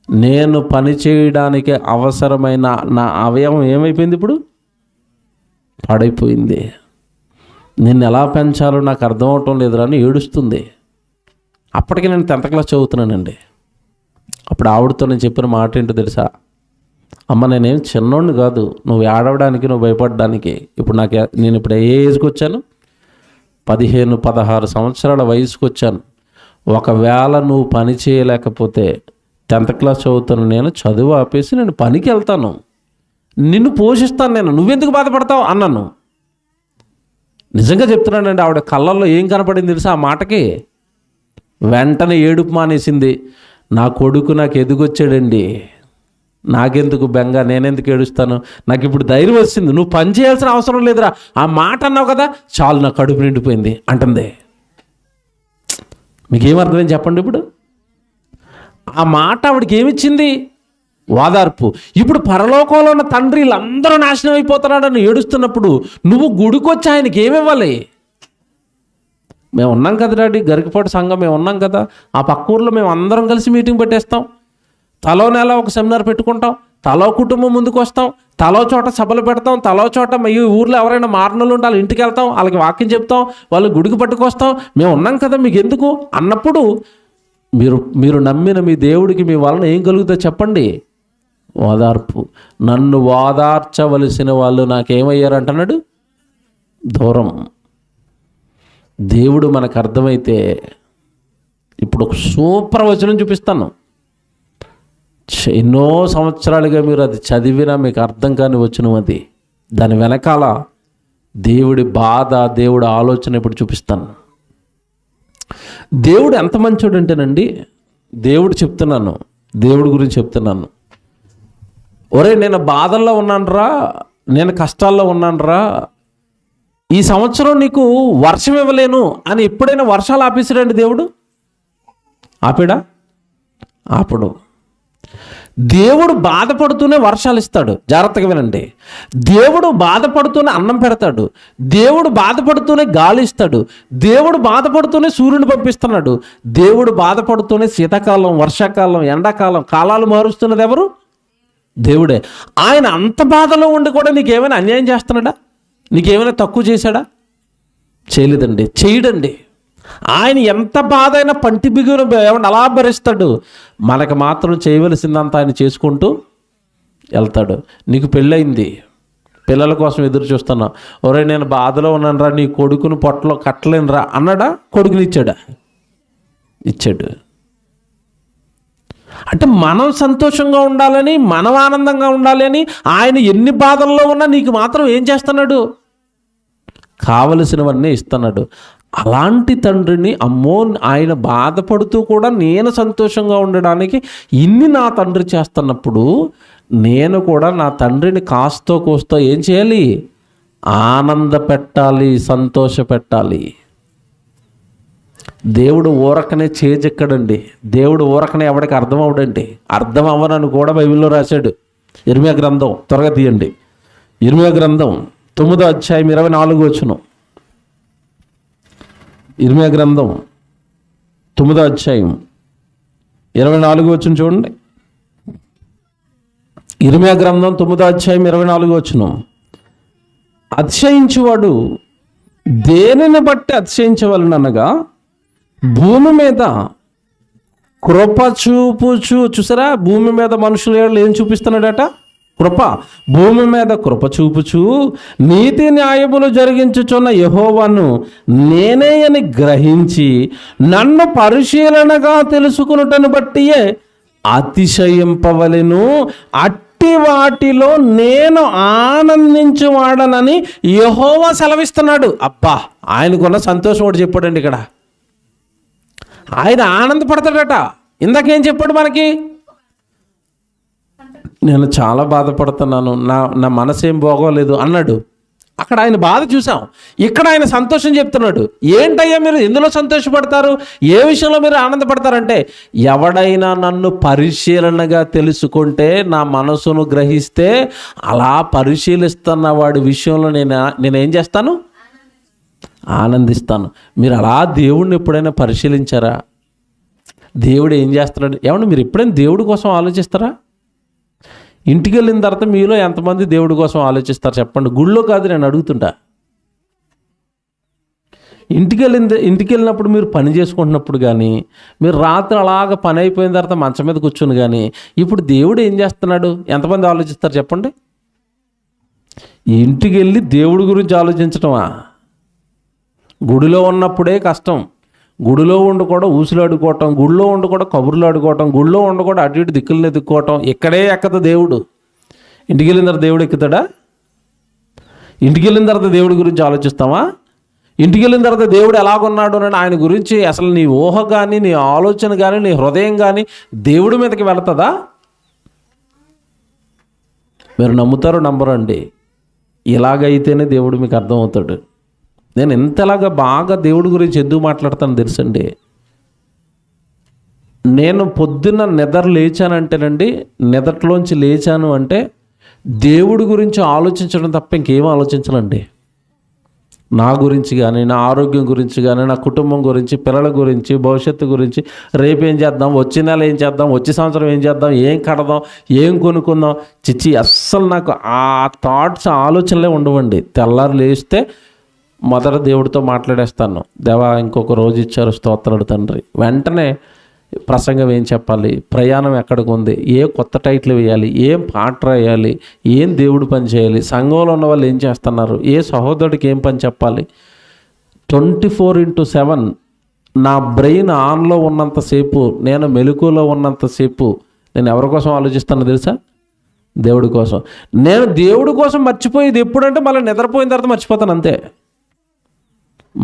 నేను పని చేయడానికి అవసరమైన నా అవయవం ఏమైపోయింది? ఇప్పుడు పాడైపోయింది. నిన్ను ఎలా పెంచాలో నాకు అర్థం అవటం లేదురా అని ఏడుస్తుంది. అప్పటికి నేను 10th క్లాస్ చదువుతున్నానండి. అప్పుడు ఆవిడతో నేను చెప్పిన మాట ఏంటో తెలుసా? అమ్మ నేనేం చిన్నోడిని కాదు, నువ్వు ఏడవడానికి, నువ్వు భయపడడానికి. ఇప్పుడు నేను ఇప్పుడు ఏ ఏజ్కి వచ్చాను? 15-16 సంవత్సరాల వయసుకు వచ్చాను. ఒకవేళ నువ్వు పని చేయలేకపోతే 10th క్లాస్ చదువుతాను, నేను చదువు ఆపేసి నేను పనికి వెళ్తాను, నిన్ను పోషిస్తాను, నువ్వెందుకు బాధపడతావు అన్నాను. నిజంగా చెప్తున్నానండి. ఆవిడ కళ్ళల్లో ఏం కనపడింది తెలుసా? ఆ మాటకి వెంటనే ఏడుపు మానేసింది. నా కొడుకు నాకు ఎదుగొచ్చాడండి, నాకెందుకు బెంగ, నేనెందుకు ఏడుస్తాను, నాకు ఇప్పుడు ధైర్యం వచ్చింది, నువ్వు పని చేయాల్సిన అవసరం లేదురా, ఆ మాట అన్నావు కదా చాలు, నా కడుపు నిండిపోయింది అంటుంది. మీకేమర్థమైంది చెప్పండి? ఇప్పుడు ఆ మాట ఆవిడకి ఏమిచ్చింది? వాదార్పు. ఇప్పుడు పరలోకంలో ఉన్న తండ్రి వీళ్ళందరూ నాశనం అయిపోతున్నాడని ఏడుస్తున్నప్పుడు నువ్వు గుడికొచ్చి ఆయనకి ఏమివ్వాలి? మేము ఉన్నాం కదా డాడీ, గరికపాటు సంఘం మేము ఉన్నాం కదా, ఆ పక్క ఊర్లో మేము అందరం కలిసి మీటింగ్ పెట్టేస్తాం, తలో నెల ఒక సెమినార్ పెట్టుకుంటాం, తలో కుటుంబం ముందుకు వస్తాం, తలో చోట సభలు పెడతాం, తలో చోట ఈ ఊర్లో ఎవరైనా మారణలు ఉంటే వాళ్ళ ఇంటికి వెళ్తాం, వాళ్ళకి వాక్యం చెప్తాం, వాళ్ళు గుడికి పట్టుకొస్తాం, మేము ఉన్నాం కదా మీకు ఎందుకు అన్నప్పుడు మీరు నమ్మిన మీ దేవుడికి మీ వలన ఏం కలుగుతుందో చెప్పండి? ఓదార్పు. నన్ను ఓదార్చవలసిన వాళ్ళు నాకేమయ్యారంటున్నాడు? దూరం. దేవుడు మనకు అర్థమైతే ఇప్పుడు ఒక సూపర్ వచనం చూపిస్తాను. ఎన్నో సంవత్సరాలుగా మీరు అది చదివినా మీకు అర్థం కాని వచనం అది. దాని వెనకాల దేవుడి బాధ, దేవుడి ఆలోచన ఇప్పుడు చూపిస్తాను. దేవుడు ఎంత మంచోడు అంటేనండి, దేవుడి గురించి చెప్తున్నాను. ఒరే నేను బాధల్లో ఉన్నానురా, నేను కష్టాల్లో ఉన్నానురా, ఈ సంవత్సరం నీకు వర్షం ఇవ్వలేను అని ఎప్పుడైనా వర్షాలు ఆపేసాడండి దేవుడు? ఆపాడా? ఆపడు. దేవుడు బాధపడుతూనే వర్షాలు ఇస్తాడు. జాగ్రత్తగా వినండి. దేవుడు బాధపడుతూనే అన్నం పెడతాడు. దేవుడు బాధపడుతూనే గాలి ఇస్తాడు. దేవుడు బాధపడుతూనే సూర్యుని పంపిస్తున్నాడు. దేవుడు బాధపడుతూనే శీతాకాలం, వర్షాకాలం, ఎండాకాలం కాలాలు మారుస్తున్నది ఎవరు? దేవుడే. ఆయన అంత బాధలో ఉండి కూడా నీకేమైనా అన్యాయం చేస్తున్నాడా? నీకేమైనా తక్కువ చేశాడా? చేయలేదండి, చేయడండి. ఆయన ఎంత బాధ అయినా పంటి బిగును ఏమన్నా అలా భరిస్తాడు. మనకు మాత్రం చేయవలసిందంతా ఆయన చేసుకుంటూ వెళ్తాడు. నీకు పెళ్ళయింది, పిల్లల కోసం ఎదురు చూస్తున్నా, ఒరే నేను బాధలో ఉన్నాను రా, నీ కొడుకుని పొట్టలో కట్టలేనురా అన్నాడా? కొడుకుని ఇచ్చాడా? ఇచ్చాడు. అంటే మనం సంతోషంగా ఉండాలని, మనం ఆనందంగా ఉండాలి అని ఆయన ఎన్ని బాధల్లో ఉన్నా నీకు మాత్రం ఏం చేస్తున్నాడు? కావలసినవన్నీ ఇస్తున్నాడు. అలాంటి తండ్రిని అమ్మో ఆయన బాధపడుతూ కూడా నేను సంతోషంగా ఉండడానికి ఇన్ని నా తండ్రి చేస్తున్నప్పుడు నేను కూడా నా తండ్రిని కాస్తో కోస్తో ఏం చేయాలి? ఆనంద పెట్టాలి, సంతోష పెట్టాలి. దేవుడు ఊరకనే చేజెక్కడండి. దేవుడు ఊరకనే ఎవడికి అర్థం అవడండి. అర్థం అవ్వనని కూడా బైబిల్లో రాశాడు. ఇర్మియా గ్రంథం త్వరగా తీయండి. ఇర్మియా గ్రంథం 9వ అధ్యాయం 24వ వచనం. ఇర్మియా గ్రంథం 9వ అధ్యాయం 24 వచనం చూడండి. ఇర్మీయా గ్రంథం 9వ అధ్యాయం 24వ వచనం. అతిశయించువాడు దేనిని బట్టి అతిశయించవలనగా భూమి మీద కృప చూసారా, భూమి మీద మనుషులు ఏం చూపిస్తున్నాడట? కృప. భూమి మీద కృప చూపుచు నీతి న్యాయములు జరిగించుచున్న యెహోవాను నేనే అని గ్రహించి నన్ను పరిశీలనగా తెలుసుకున్నటను బట్టియే అతిశయింపవలెను, అట్టి వాటిలో నేను ఆనందించువాడనని యెహోవా సెలవిస్తున్నాడు. అబ్బా, ఆయనకున్న సంతోషం ఒకటి చెప్పాడండి ఇక్కడ. ఆయన ఆనందపడతాడట. ఇందాకేం చెప్పాడు మనకి? నేను చాలా బాధపడుతున్నాను, నా మనసు ఏం బాగోలేదు అన్నాడు. అక్కడ ఆయన బాధ చూసాం. ఇక్కడ ఆయన సంతోషం చెప్తున్నాడు. ఏంటయ్యా మీరు ఎందులో సంతోషపడతారు, ఏ విషయంలో మీరు ఆనందపడతారంటే, ఎవడైనా నన్ను పరిశీలనగా తెలుసుకుంటే, నా మనసును గ్రహిస్తే, అలా పరిశీలిస్తున్న వాడి విషయంలో నేనేం చేస్తాను? ఆనందిస్తాను. మీరు అలా దేవుడిని ఎప్పుడైనా పరిశీలించారా? దేవుడు ఏం చేస్తున్నాడు? ఏమన్నా మీరు ఎప్పుడైనా దేవుడి కోసం ఆలోచిస్తారా? ఇంటికి వెళ్ళిన తర్వాత మీలో ఎంతమంది దేవుడి కోసం ఆలోచిస్తారు చెప్పండి? గుళ్ళో కాదు, నేను అడుగుతుంటా. ఇంటికి వెళ్ళినప్పుడు మీరు పని చేసుకుంటున్నప్పుడు కానీ, మీరు రాత్రి అలాగ పని అయిపోయిన తర్వాత మంచం మీద కూర్చుని కానీ, ఇప్పుడు దేవుడు ఏం చేస్తున్నాడు ఎంతమంది ఆలోచిస్తారు చెప్పండి? ఇంటికి వెళ్ళి దేవుడి గురించి ఆలోచించటమా? గుడిలో ఉన్నప్పుడే కష్టం. గుడిలో ఉండి కూడా ఊసులాడుకోవటం, గుడిలో ఉండి కూడా కబుర్లు ఆడుకోవటం, గుడిలో ఉండి కూడా అటు ఇటు దిక్కులను ఎత్తుక్కోవటం. ఇక్కడే ఎక్కదు దేవుడు. ఇంటికి వెళ్ళిన తర్వాత దేవుడు ఎక్కుతాడా? ఇంటికి వెళ్ళిన తర్వాత దేవుడి గురించి ఆలోచిస్తామా? ఇంటికి వెళ్ళిన తర్వాత దేవుడు ఎలాగున్నాడు అని ఆయన గురించి అసలు నీ ఊహ కానీ, నీ ఆలోచన కానీ, నీ హృదయం కానీ దేవుడి మీదకి వెళుతుందా? మీరు నమ్ముతారో నమ్మరు అండి. ఇలాగైతేనే దేవుడు మీకు అర్థమవుతాడు. నేను ఎంతలాగా బాగా దేవుడి గురించి ఎందుకు మాట్లాడతాను తెలుసండి? నేను పొద్దున్న నిద్ర లేచానంటేనండి, నిద్రలోంచి లేచాను అంటే దేవుడి గురించి ఆలోచించడం తప్ప ఇంకేం ఆలోచించనండి. నా గురించి కానీ, నా ఆరోగ్యం గురించి కానీ, నా కుటుంబం గురించి, పిల్లల గురించి, భవిష్యత్తు గురించి, రేపు ఏం చేద్దాం, వచ్చే నెల ఏం చేద్దాం, వచ్చే సంవత్సరం ఏం చేద్దాం, ఏం కడదాం, ఏం కొనుక్కుందాం, చిచ్చి అస్సలు నాకు ఆ థాట్స్ ఆలోచనలే ఉండవండి. తెల్లారు లేస్తే మొదట దేవుడితో మాట్లాడేస్తాను. దేవా ఇంకొక రోజు ఇచ్చారు, స్తోత్రాలు తండ్రి. వెంటనే ప్రసంగం ఏం చెప్పాలి, ప్రయాణం ఎక్కడికి ఉంది, ఏ కొత్త టైటిల్ వేయాలి, ఏం పాట రాయాలి, ఏం దేవుడు పని చేయాలి, సంఘంలో ఉన్న వాళ్ళు ఏం చేస్తున్నారు, ఏ సహోదరుడికి ఏం పని చెప్పాలి. 24/7 నా బ్రెయిన్ ఆన్లో ఉన్నంతసేపు, నేను మెలకువలో ఉన్నంతసేపు నేను ఎవరి కోసం ఆలోచిస్తానో తెలుసా? దేవుడి కోసం. నేను దేవుడి కోసం మర్చిపోయేది ఎప్పుడంటే మళ్ళీ నిద్రపోయిన తర్వాత మర్చిపోతాను అంతే.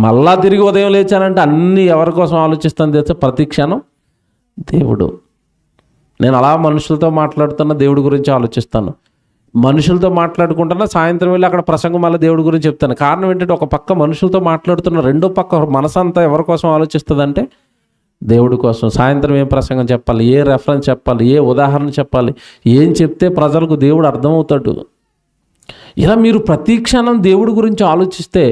మళ్ళా తిరిగి ఉదయం లేచానంటే అన్నీ ఎవరి కోసం ఆలోచిస్తాను తెలుసా? ప్రతి క్షణం దేవుడు. నేను అలా మనుషులతో మాట్లాడుతున్న దేవుడి గురించి ఆలోచిస్తాను. మనుషులతో మాట్లాడుకుంటున్నా, సాయంత్రం వెళ్ళి అక్కడ ప్రసంగం మళ్ళీ దేవుడి గురించి చెప్తాను. కారణం ఏంటంటే, ఒక పక్క మనుషులతో మాట్లాడుతున్న, రెండో పక్క మనసంతా ఎవరి కోసం ఆలోచిస్తుందంటే దేవుడి కోసం. సాయంత్రం ఏం ప్రసంగం చెప్పాలి, ఏ రెఫరెన్స్ చెప్పాలి, ఏ ఉదాహరణ చెప్పాలి, ఏం చెప్తే ప్రజలకు దేవుడు అర్థమవుతాడు. ఇలా మీరు ప్రతి క్షణం దేవుడి గురించి ఆలోచిస్తే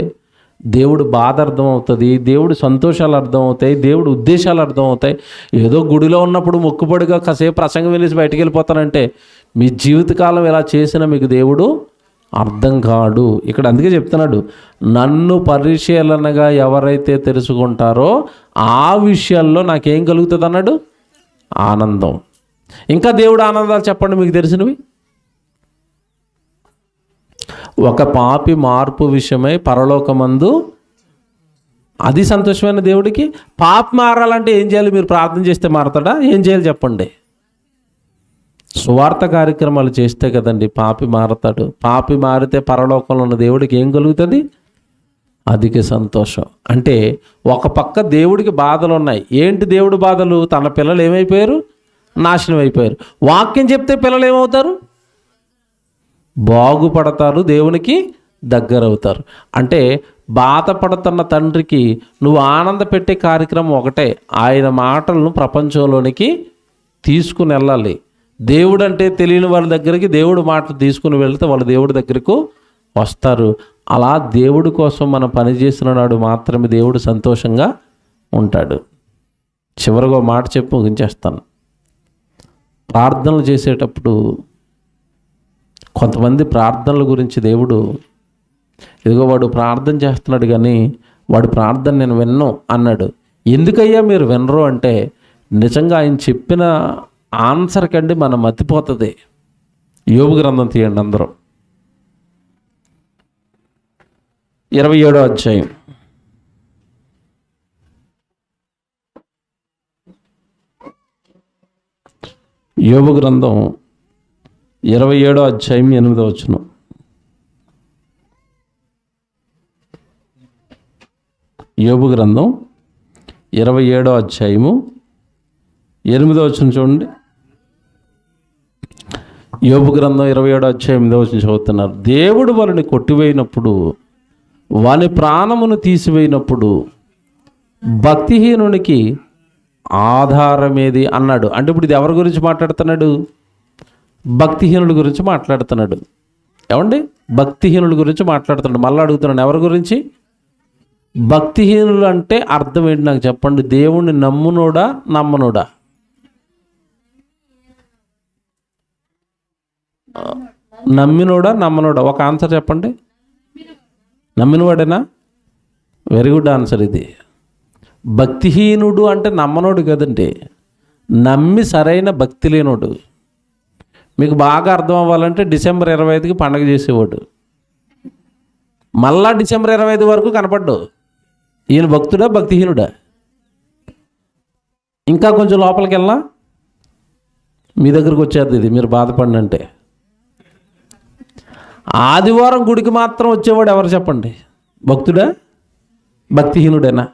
దేవుడు బాధ అర్థమవుతుంది, దేవుడు సంతోషాలు అర్థమవుతాయి, దేవుడు ఉద్దేశాలు అర్థమవుతాయి. ఏదో గుడిలో ఉన్నప్పుడు మొక్కుబడిగా కాసేపు ప్రసంగం వెళ్ళేసి బయటికి వెళ్ళిపోతానంటే మీ జీవితకాలం ఇలా చేసిన మీకు దేవుడు అర్థం కాడు. ఇక్కడ అందుకే చెప్తున్నాడు, నన్ను పరిశీలనగా ఎవరైతే తెలుసుకుంటారో ఆ విషయాల్లో నాకేం కలుగుతుంది అన్నాడు? ఆనందం. ఇంకా దేవుడు ఆనందాలు చెప్పండి మీకు తెలిసినవి. ఒక పాపి మార్పు విషయమై పరలోకమందు అది సంతోషమైన దేవుడికి. పాప మారాలంటే ఏం చేయాలి? మీరు ప్రార్థన చేస్తే మారతాడా? ఏం చేయాలి చెప్పండి? సువార్త కార్యక్రమాలు చేస్తే కదండి పాపి మారతాడు. పాపి మారితే పరలోకంలో ఉన్న దేవుడికి ఏం కలుగుతుంది? అధిక సంతోషం. అంటే ఒక పక్క దేవుడికి బాధలు ఉన్నాయి. ఏంటి దేవుడి బాధలు? తన పిల్లలు ఏమైపోయారు? నాశనం అయిపోయారు. వాక్యం చెప్తే పిల్లలు ఏమవుతారు? బాగుపడతారు, దేవునికి దగ్గరవుతారు. అంటే బాధపడుతున్న తండ్రికి నువ్వు ఆనంద పెట్టే కార్యక్రమం ఒకటే, ఆయన మాటలను ప్రపంచంలోనికి తీసుకుని వెళ్ళాలి. దేవుడు అంటే తెలియని వాళ్ళ దగ్గరికి దేవుడు మాటలు తీసుకుని వెళ్తే వాళ్ళు దేవుడి దగ్గరకు వస్తారు. అలా దేవుడి కోసం మనం పనిచేసిన నాడు మాత్రమే దేవుడు సంతోషంగా ఉంటాడు. చివరిగా మాట చెప్పి ముగించేస్తాను. ప్రార్థనలు చేసేటప్పుడు కొంతమంది ప్రార్థనల గురించి దేవుడు, ఇదిగో వాడు ప్రార్థన చేస్తున్నాడు కానీ వాడి ప్రార్థన నేను విన్ను అన్నాడు. ఎందుకయ్యా మీరు వినరు అంటే, నిజంగా ఆయన చెప్పిన ఆన్సర్ కండి మనం మతిపోతుంది. యోబు గ్రంథం తీయండి అందరూ, 27వ అధ్యాయం. యోబు గ్రంథం 27వ అధ్యాయం 8వ వచనం. యోబు గ్రంథం 27వ అధ్యాయము 8వ వచనం చూడండి. యోబు గ్రంథం 27వ అధ్యాయం 8వ వచనం చదువుతున్నారు. దేవుడు వారిని కొట్టివేయినప్పుడు, వాని ప్రాణమును తీసివేయినప్పుడు భక్తిహీనునికి ఆధారమేది అన్నాడు. అంటే ఇప్పుడు ఇది ఎవరి గురించి మాట్లాడుతున్నాడు? భక్తిహీనుల గురించి మాట్లాడుతున్నాడు. ఏమండి? భక్తిహీనుల గురించి మాట్లాడుతున్నాడు. మళ్ళీ అడుగుతున్నాడు, ఎవరి గురించి? భక్తిహీనులు అంటే అర్థం ఏంటి నాకు చెప్పండి. దేవుణ్ణి నమ్మునోడా నమ్మనోడా? నమ్మినోడా నమ్మనోడా? ఒక ఆన్సర్ చెప్పండి. నమ్మినవాడేనా? వెరీ గుడ్ ఆన్సర్ ఇది. భక్తిహీనుడు అంటే నమ్మనోడు కదండి, నమ్మి సరైన భక్తి లేనోడు. మీకు బాగా అర్థం అవ్వాలంటే డిసెంబర్ 25కి పండగ చేసేవాడు మళ్ళా డిసెంబర్ 25 వరకు కనపడ్డు. ఈయన భక్తుడా భక్తిహీనుడా? ఇంకా కొంచెం లోపలికి వెళ్ళా మీ దగ్గరకు వచ్చేది ఇది, మీరు బాధపడినంటే. ఆదివారం గుడికి మాత్రం వచ్చేవాడు ఎవరు చెప్పండి? భక్తుడా భక్తిహీనుడేనా?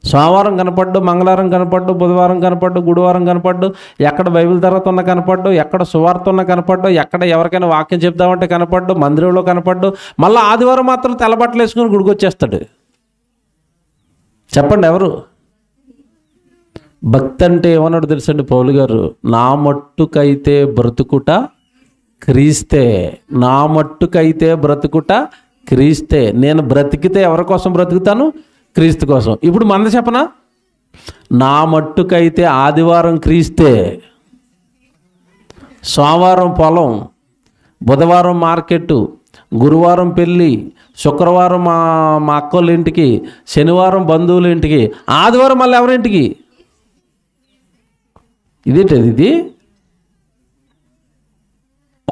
సోమవారం కనపడ్డు, మంగళవారం కనపడ్డు, బుధవారం కనపడ్డు, గురువారం కనపడ్డు, ఎక్కడ బైబిల్ తరగతి ఉన్న కనపడ్డు, ఎక్కడ సువార్త ఉన్న కనపడ్డు, ఎక్కడ ఎవరికైనా వాక్యం చెప్దామంటే కనపడ్డు, మందిరంలో కనపడ్డు. మళ్ళీ ఆదివారం మాత్రం తెల్లబట్టలు వేసుకుని గుడికి వచ్చేస్తాడు. చెప్పండి ఎవరు? భక్తి అంటే ఏమన్నాడు తెలుసండి పౌలు గారు? నా మట్టుకైతే బ్రతుకుట క్రీస్తే, నా మట్టుకైతే బ్రతుకుట క్రీస్తే. నేను బ్రతికితే ఎవరి కోసం బ్రతుకుతాను? క్రీస్తు కోసం. ఇప్పుడు మంద చెప్పనా? నా మట్టుకైతే ఆదివారం క్రీస్తే, సోమవారం పొలం, బుధవారం మార్కెట్టు, గురువారం పెళ్ళి, శుక్రవారం మా అక్కోళ్ళ ఇంటికి, శనివారం బంధువుల ఇంటికి, ఆదివారం మళ్ళీ ఎవరింటికి? ఇదేంటది ఇది?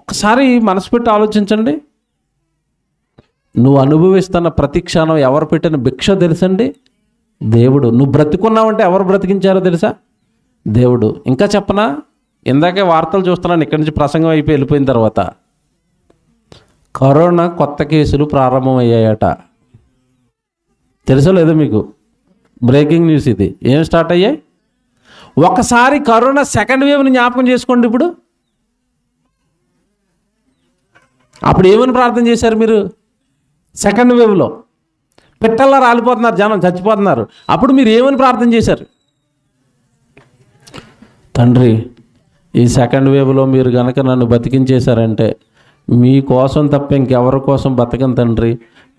ఒక్కసారి మనసు పెట్టి ఆలోచించండి. నువ్వు అనుభవిస్తున్న ప్రతి క్షణం ఎవరు పెట్టిన భిక్ష తెలుసండి? దేవుడు. నువ్వు బ్రతికున్నావంటే ఎవరు బ్రతికించారో తెలుసా? దేవుడు. ఇంకా చెప్పనా? ఇందాకే వార్తలు చూస్తున్నాను, ఇక్కడి నుంచి ప్రసంగం అయిపోయి వెళ్ళిపోయిన తర్వాత కరోనా కొత్త కేసులు ప్రారంభమయ్యాయట. తెలుసో లేదో మీకు? బ్రేకింగ్ న్యూస్ ఇది. ఏం స్టార్ట్ అయ్యాయి? ఒకసారి కరోనా సెకండ్ వేవ్ని జ్ఞాపకం చేసుకోండి. ఇప్పుడు అప్పుడు ఏమని ప్రార్థన చేశారు మీరు? సెకండ్ వేవ్లో పిట్టల్లా రాలిపోతున్నారు జనం, చచ్చిపోతున్నారు. అప్పుడు మీరు ఏమని ప్రార్థన చేశారు? తండ్రి, ఈ సెకండ్ వేవ్లో మీరు కనుక నన్ను బతికించేశారంటే మీకోసం తప్ప ఇంకెవరి కోసం బతకను తండ్రి,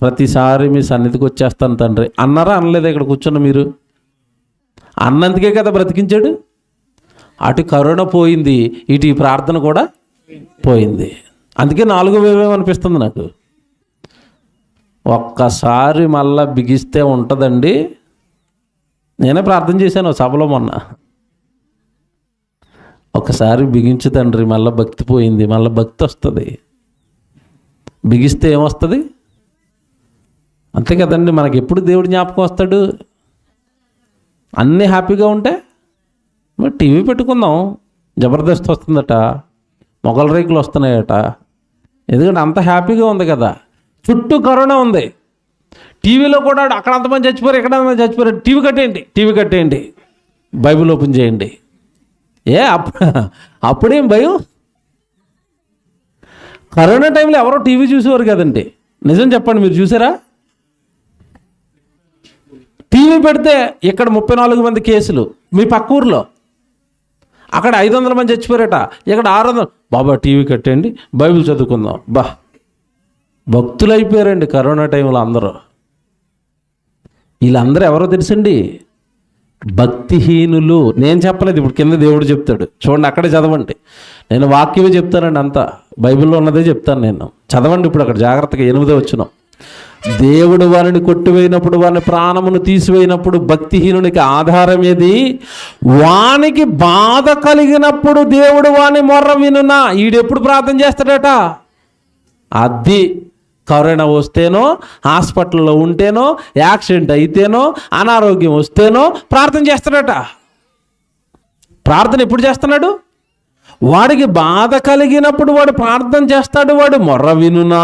ప్రతిసారి మీ సన్నిధికి వచ్చేస్తాను తండ్రి అన్నారా? అనలేదా? ఇక్కడ కూర్చున్న మీరు అన్నందుకే కదా బ్రతికించాడు. అటు కరోనా పోయింది, ఇటు ఈ ప్రార్థన కూడా పోయింది. అందుకే 4వ వేవ్ అనిపిస్తుంది నాకు. ఒక్కసారి మళ్ళా బిగిస్తే ఉంటుందండి. నేనే ప్రార్థన చేశాను సభలో మొన్న. ఒకసారి బిగించు తండ్రి, మళ్ళీ భక్తి పోయింది, మళ్ళీ భక్తి వస్తుంది. బిగిస్తే ఏమొస్తుంది? అంతే కదండి. మనకి ఎప్పుడు దేవుడు జ్ఞాపకం వస్తాడు? అన్నీ హ్యాపీగా ఉంటే మరి టీవీ పెట్టుకుందాం, జబర్దస్త్ వస్తుందట, మొగల రేకులు వస్తున్నాయట. ఎందుకంటే అంత హ్యాపీగా ఉంది కదా. చుట్టూ కరోనా ఉంది, టీవీలో కూడా అక్కడ అంతమంది చచ్చిపోయారు, ఇక్కడ అంతమంది చచ్చిపోయారు. టీవీ కట్టేయండి, బైబిల్ ఓపెన్ చేయండి. అప్పుడేం భయం? కరోనా టైంలో ఎవరో టీవీ చూసేవారు కదండి. నిజం చెప్పండి, మీరు చూసారా? టీవీ పెడితే ఇక్కడ 34 మంది కేసులు, మీ పక్క ఊర్లో అక్కడ 500 మంది చచ్చిపోయారట, ఇక్కడ 600. బాబా టీవీ కట్టేయండి, బైబిల్ చదువుకుందాం. భక్తులు అయిపోయారండి కరోనా టైంలో అందరూ. వీళ్ళందరూ ఎవరో తెలుసండి? భక్తిహీనులు. నేను చెప్పలేదు, ఇప్పుడు కింద దేవుడు చెప్తాడు చూడండి, అక్కడే చదవండి. నేను వాక్యమే చెప్తానండి, అంతా బైబిల్లో ఉన్నదే చెప్తాను నేను. చదవండి ఇప్పుడు అక్కడ జాగ్రత్తగా 8వ వచనం. దేవుడు వారిని కొట్టివేయినప్పుడు, వారిని ప్రాణమును తీసివేయినప్పుడు భక్తిహీనునికి ఆధారం ఏది? వానికి బాధ కలిగినప్పుడు దేవుడు వాని మొర్ర వినునా? ఈడెప్పుడు ప్రార్థన చేస్తాడట? అది కరోనా వస్తేనో, హాస్పిటల్లో ఉంటేనో, యాక్సిడెంట్ అయితేనో, అనారోగ్యం వస్తేనో ప్రార్థన చేస్తాడట. ప్రార్థన ఎప్పుడు చేస్తున్నాడు? వాడికి బాధ కలిగినప్పుడు వాడు ప్రార్థన చేస్తాడు, వాడు మొర్ర వినునా?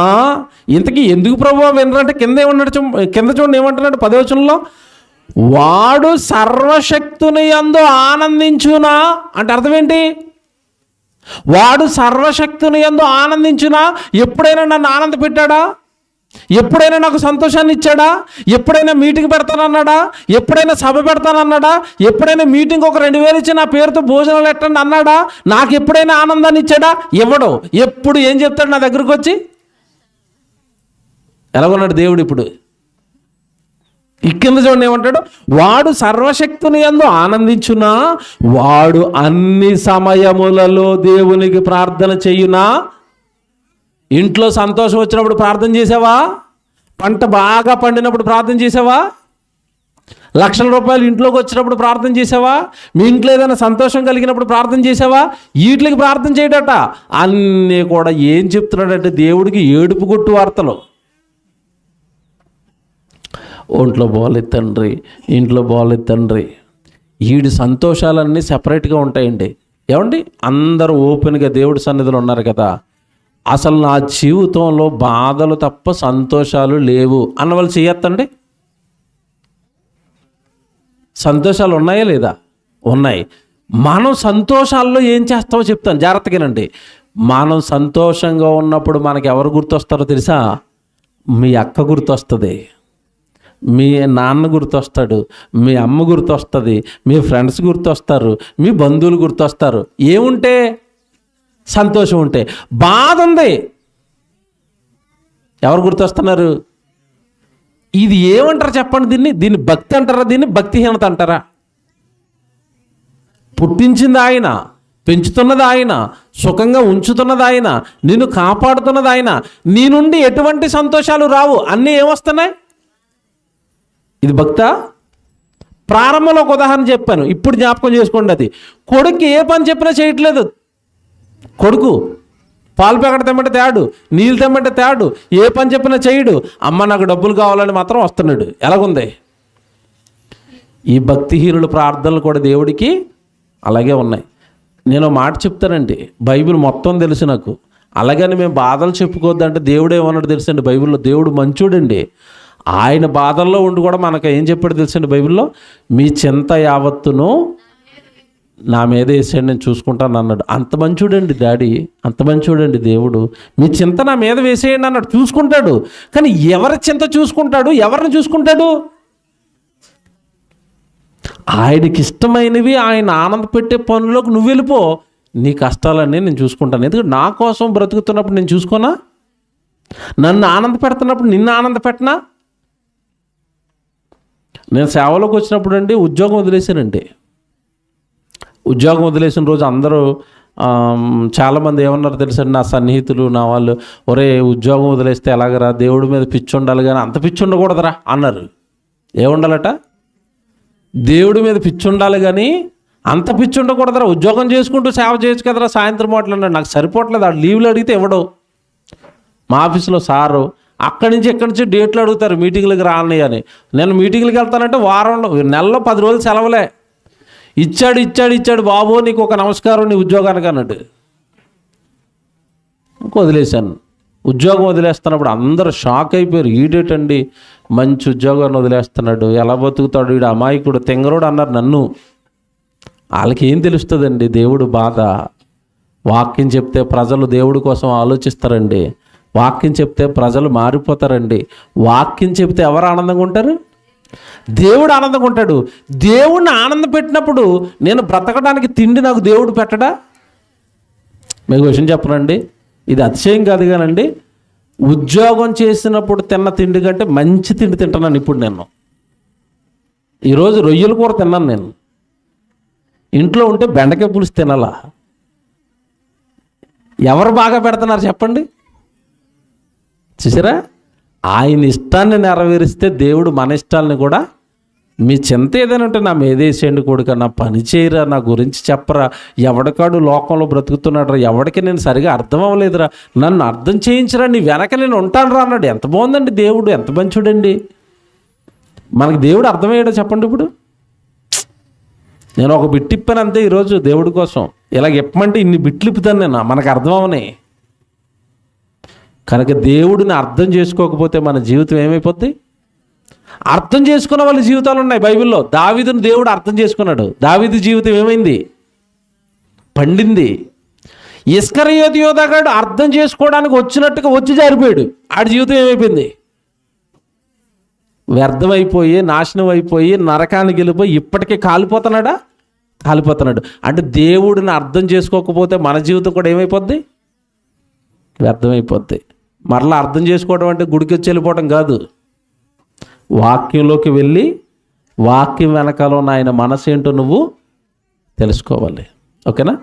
ఇంతకీ ఎందుకు ప్రభువా వినరంటే కింద ఏమన్నాడు? కింద చూడండి ఏమంటున్నాడు 10వ వచనంలో, వాడు సర్వశక్తుని యందు ఆనందించునా అంటే అర్థం ఏంటి? వాడు సర్వశక్తుని యందు ఆనందించునా? ఎప్పుడైనా నన్ను ఆనంద పెట్టాడా? ఎప్పుడైనా నాకు సంతోషాన్ని ఇచ్చాడా? ఎప్పుడైనా మీటింగ్ పెడతానన్నాడా? ఎప్పుడైనా సభ పెడతానన్నాడా? ఎప్పుడైనా మీటింగ్ ఒక 2000 ఇచ్చి నా పేరుతో భోజనాలు ఎట్టండి అన్నాడా? నాకు ఎప్పుడైనా ఆనందాన్ని ఇచ్చాడా? ఇవ్వడు. ఎప్పుడు ఏం చెప్తాడు నా దగ్గరకు వచ్చి? ఎలాగొన్నాడు దేవుడు ఇప్పుడు? కింద చూడండి ఏమంటాడు? వాడు సర్వశక్తుని యందు ఆనందించునా? వాడు అన్ని సమయములలో దేవునికి ప్రార్థన చేయునా? ఇంట్లో సంతోషం వచ్చినప్పుడు ప్రార్థన చేసావా? పంట బాగా పండినప్పుడు ప్రార్థన చేసావా? లక్షల రూపాయలు ఇంట్లోకి వచ్చినప్పుడు ప్రార్థన చేసావా? మీ ఇంట్లో ఏదైనా సంతోషం కలిగినప్పుడు ప్రార్థన చేసావా? వీటికి ప్రార్థన చేయడట. అన్నీ కూడా ఏం చెప్తున్నాడంటే దేవుడికి ఏడుపు కొట్టు వార్తలు. ఒంట్లో బాగోలేదు తండ్రి, ఇంట్లో బాగోలేదు తండ్రి. వీడి సంతోషాలన్నీ సెపరేట్గా ఉంటాయండి. ఏమండి, అందరూ ఓపెన్గా దేవుడి సన్నిధిలో ఉన్నారు కదా, అసలు నా జీవితంలో బాధలు తప్ప సంతోషాలు లేవు అన్న వాళ్ళు చేయొద్దండి. సంతోషాలు ఉన్నాయా లేదా? ఉన్నాయి. మనం సంతోషాల్లో ఏం చేస్తామో చెప్తాను జాగ్రత్తగానండి. మనం సంతోషంగా ఉన్నప్పుడు మనకి ఎవరు గుర్తొస్తారో తెలుసా? మీ అక్క గుర్తొస్తుంది, మీ నాన్న గుర్తొస్తాడు, మీ అమ్మ గుర్తొస్తుంది, మీ ఫ్రెండ్స్ గుర్తొస్తారు, మీ బంధువులు గుర్తొస్తారు. ఏముంటే? సంతోషం ఉంటే. బాధ ఉంది, ఎవరు గుర్తొస్తున్నారు? ఇది ఏమంటారు చెప్పండి? దీన్ని భక్తి అంటారా? దీన్ని భక్తిహీనత అంటారా? పుట్టించింది ఆయన, పెంచుతున్నది ఆయన, సుఖంగా ఉంచుతున్నది ఆయన, నిన్ను కాపాడుతున్నది ఆయన. నీ నుండి ఎటువంటి సంతోషాలు రావు, అన్నీ ఏమొస్తున్నాయి? ఇది భక్తా? ప్రారంభంలో ఒక ఉదాహరణ చెప్పాను, ఇప్పుడు జ్ఞాపకం చేసుకోండి. అది కొడుకు ఏ పని చెప్పినా చేయట్లేదు. కొడుకు పాలు ప్యాకెట్ తెమ్మంటే తేడు, నీళ్ళు తెమ్మంటే తేడు, ఏ పని చెప్పినా చేయడు. అమ్మ నాకు డబ్బులు కావాలని మాత్రం వస్తున్నాడు. ఎలాగుంది? ఈ భక్తిహీనుల ప్రార్థనలు కూడా దేవుడికి అలాగే ఉన్నాయి. నేను మాట చెప్తానండి, బైబిల్ మొత్తం తెలుసు నాకు. అలాగని మేము బాధలు చెప్పుకోవద్దంటే దేవుడు ఏమన్నాడు తెలుసండి బైబిల్లో? దేవుడు మంచోడండి. ఆయన బాధల్లో ఉండి కూడా మనకు ఏం చెప్పాడు తెలుసండి బైబిల్లో? మీ చింత యావత్తును నా మీద వేసేయండి, నేను చూసుకుంటాను అన్నాడు. అంత మంచోడండి డాడీ, అంత మంచోడండి దేవుడు. మీ చింత నా మీద వేసేయండి అన్నాడు. చూసుకుంటాడు. కానీ ఎవరి చింత చూసుకుంటాడు? ఎవరిని చూసుకుంటాడు? ఆయనకి ఇష్టమైనవి, ఆయన ఆనంద పెట్టే పనులకు నువ్వు వెళ్ళిపో. నీ కష్టాలన్నీ నేను చూసుకుంటాను. ఎందుకంటే నా కోసం బ్రతుకుతున్నప్పుడు నేను చూసుకోనా? నన్ను ఆనంద పెడుతున్నప్పుడు నిన్ను ఆనంద పెట్టనా? నేను సేవలోకి వచ్చినప్పుడు అండి ఉద్యోగం వదిలేశానండి. ఉద్యోగం వదిలేసిన రోజు అందరూ చాలామంది ఏమన్నారు తెలుసండి, నా సన్నిహితులు, నా వాళ్ళు, ఒరే ఉద్యోగం వదిలేస్తే ఎలాగరా, దేవుడి మీద పిచ్చి ఉండాలి కానీ అంత పిచ్చి ఉండకూడదురా అన్నారు. ఏముండాలట? దేవుడి మీద పిచ్చి ఉండాలి కానీ అంత పిచ్చి ఉండకూడదురా. ఉద్యోగం చేసుకుంటూ సేవ చేయొచ్చు కదరా సాయంత్రం మాట్లాడినాడు. నాకు సరిపోవట్లేదు. ఆ లీవ్లు అడిగితే ఇవ్వడు. మా ఆఫీస్లో సారు అక్కడి నుంచి ఇక్కడి నుంచి డేట్లు అడుగుతారు మీటింగ్లకు రాని అని. నేను మీటింగ్లకు వెళ్తానంటే వారంలో, నెలలో 10 రోజులు సెలవులే. ఇచ్చాడు బాబు నీకు ఒక నమస్కారం నీ ఉద్యోగానికి అన్నట్టు. వదిలేశాను. ఉద్యోగం వదిలేస్తున్నప్పుడు అందరూ షాక్ అయిపోయారు. ఈడేటండి మంచి ఉద్యోగాన్ని వదిలేస్తున్నాడు, ఎలా బతుకుతాడు వీడు, అమాయకుడు, తెంగరోడు అన్నారు నన్ను. వాళ్ళకి ఏం తెలుస్తుందండి దేవుడు బాధ? వాక్యం చెప్తే ప్రజలు దేవుడి కోసం ఆలోచిస్తారండి. వాక్యం చెప్తే ప్రజలు మారిపోతారండి. వాక్యం చెప్తే ఎవరు ఆనందంగా ఉంటారు? దేవుడు ఆనందంగా ఉంటాడు. దేవుడిని ఆనంద పెట్టినప్పుడు నేను బ్రతకడానికి తిండి నాకు దేవుడు పెట్టడా? మీకు విషయం చెప్పనండి, ఇది అతిశయం కాదు కానండి, ఉద్యోగం చేసినప్పుడు తిన్న తిండి కంటే మంచి తిండి తింటున్నాను ఇప్పుడు నేను. ఈరోజు రొయ్యల కూర తిన్నాను నేను. ఇంట్లో ఉంటే బెండకాయ పులుసు తినాలా? ఎవరు బాగా పెడుతున్నారు చెప్పండి? చూసారా? ఆయన ఇష్టాన్ని నెరవేరిస్తే దేవుడు మన ఇష్టాలని కూడా, మీ చింత ఏదైనా ఉంటే నా మీదేసేయండి కొడుక, నా పని చేయరా, నా గురించి చెప్పరా, ఎవడికాడు లోకంలో బ్రతుకుతున్నాడు రా, ఎవడికి నేను సరిగా అర్థం అవ్వలేదురా, నన్ను అర్థం చేయించరా, నీ వెనక నేను ఉంటాను రా అన్నాడు. ఎంత బాగుందండి దేవుడు, ఎంత మంచుడండి. మనకి దేవుడు అర్థమయ్యాడో చెప్పండి? ఇప్పుడు నేను ఒక బిట్ ఇప్పాను అంతే ఈరోజు దేవుడి కోసం. ఇలాగ ఇప్పమంటే ఇన్ని బిట్లు ఇప్పుతాను నేను, మనకు అర్థం అవని. కనుక దేవుడిని అర్థం చేసుకోకపోతే మన జీవితం ఏమైపోద్ది? అర్థం చేసుకున్న వాళ్ళ జీవితాలు ఉన్నాయి బైబిల్లో. దావీదును దేవుడు అర్థం చేసుకున్నాడు. దావీదు జీవితం ఏమైంది? పండింది. ఇస్కరియోతు యోధాగాడు అర్థం చేసుకోవడానికి వచ్చినట్టుగా వచ్చి జారిపోయాడు. ఆడి జీవితం ఏమైపోయింది? వ్యర్థమైపోయి, నాశనం అయిపోయి, నరకానికి వెళ్ళిపోయి ఇప్పటికే కాలిపోతున్నాడా? కాలిపోతున్నాడు. అంటే దేవుడిని అర్థం చేసుకోకపోతే మన జీవితం కూడా ఏమైపోద్ది? వ్యర్థమైపోద్ది. మరలా అర్థం చేసుకోవడం అంటే గుడికి వచ్చి వెళ్ళిపోవడం కాదు. వాక్యంలోకి వెళ్ళి వాక్యం వెనకాల ఉన్న ఆయన మనసు ఏంటో నువ్వు తెలుసుకోవాలి. ఓకేనా?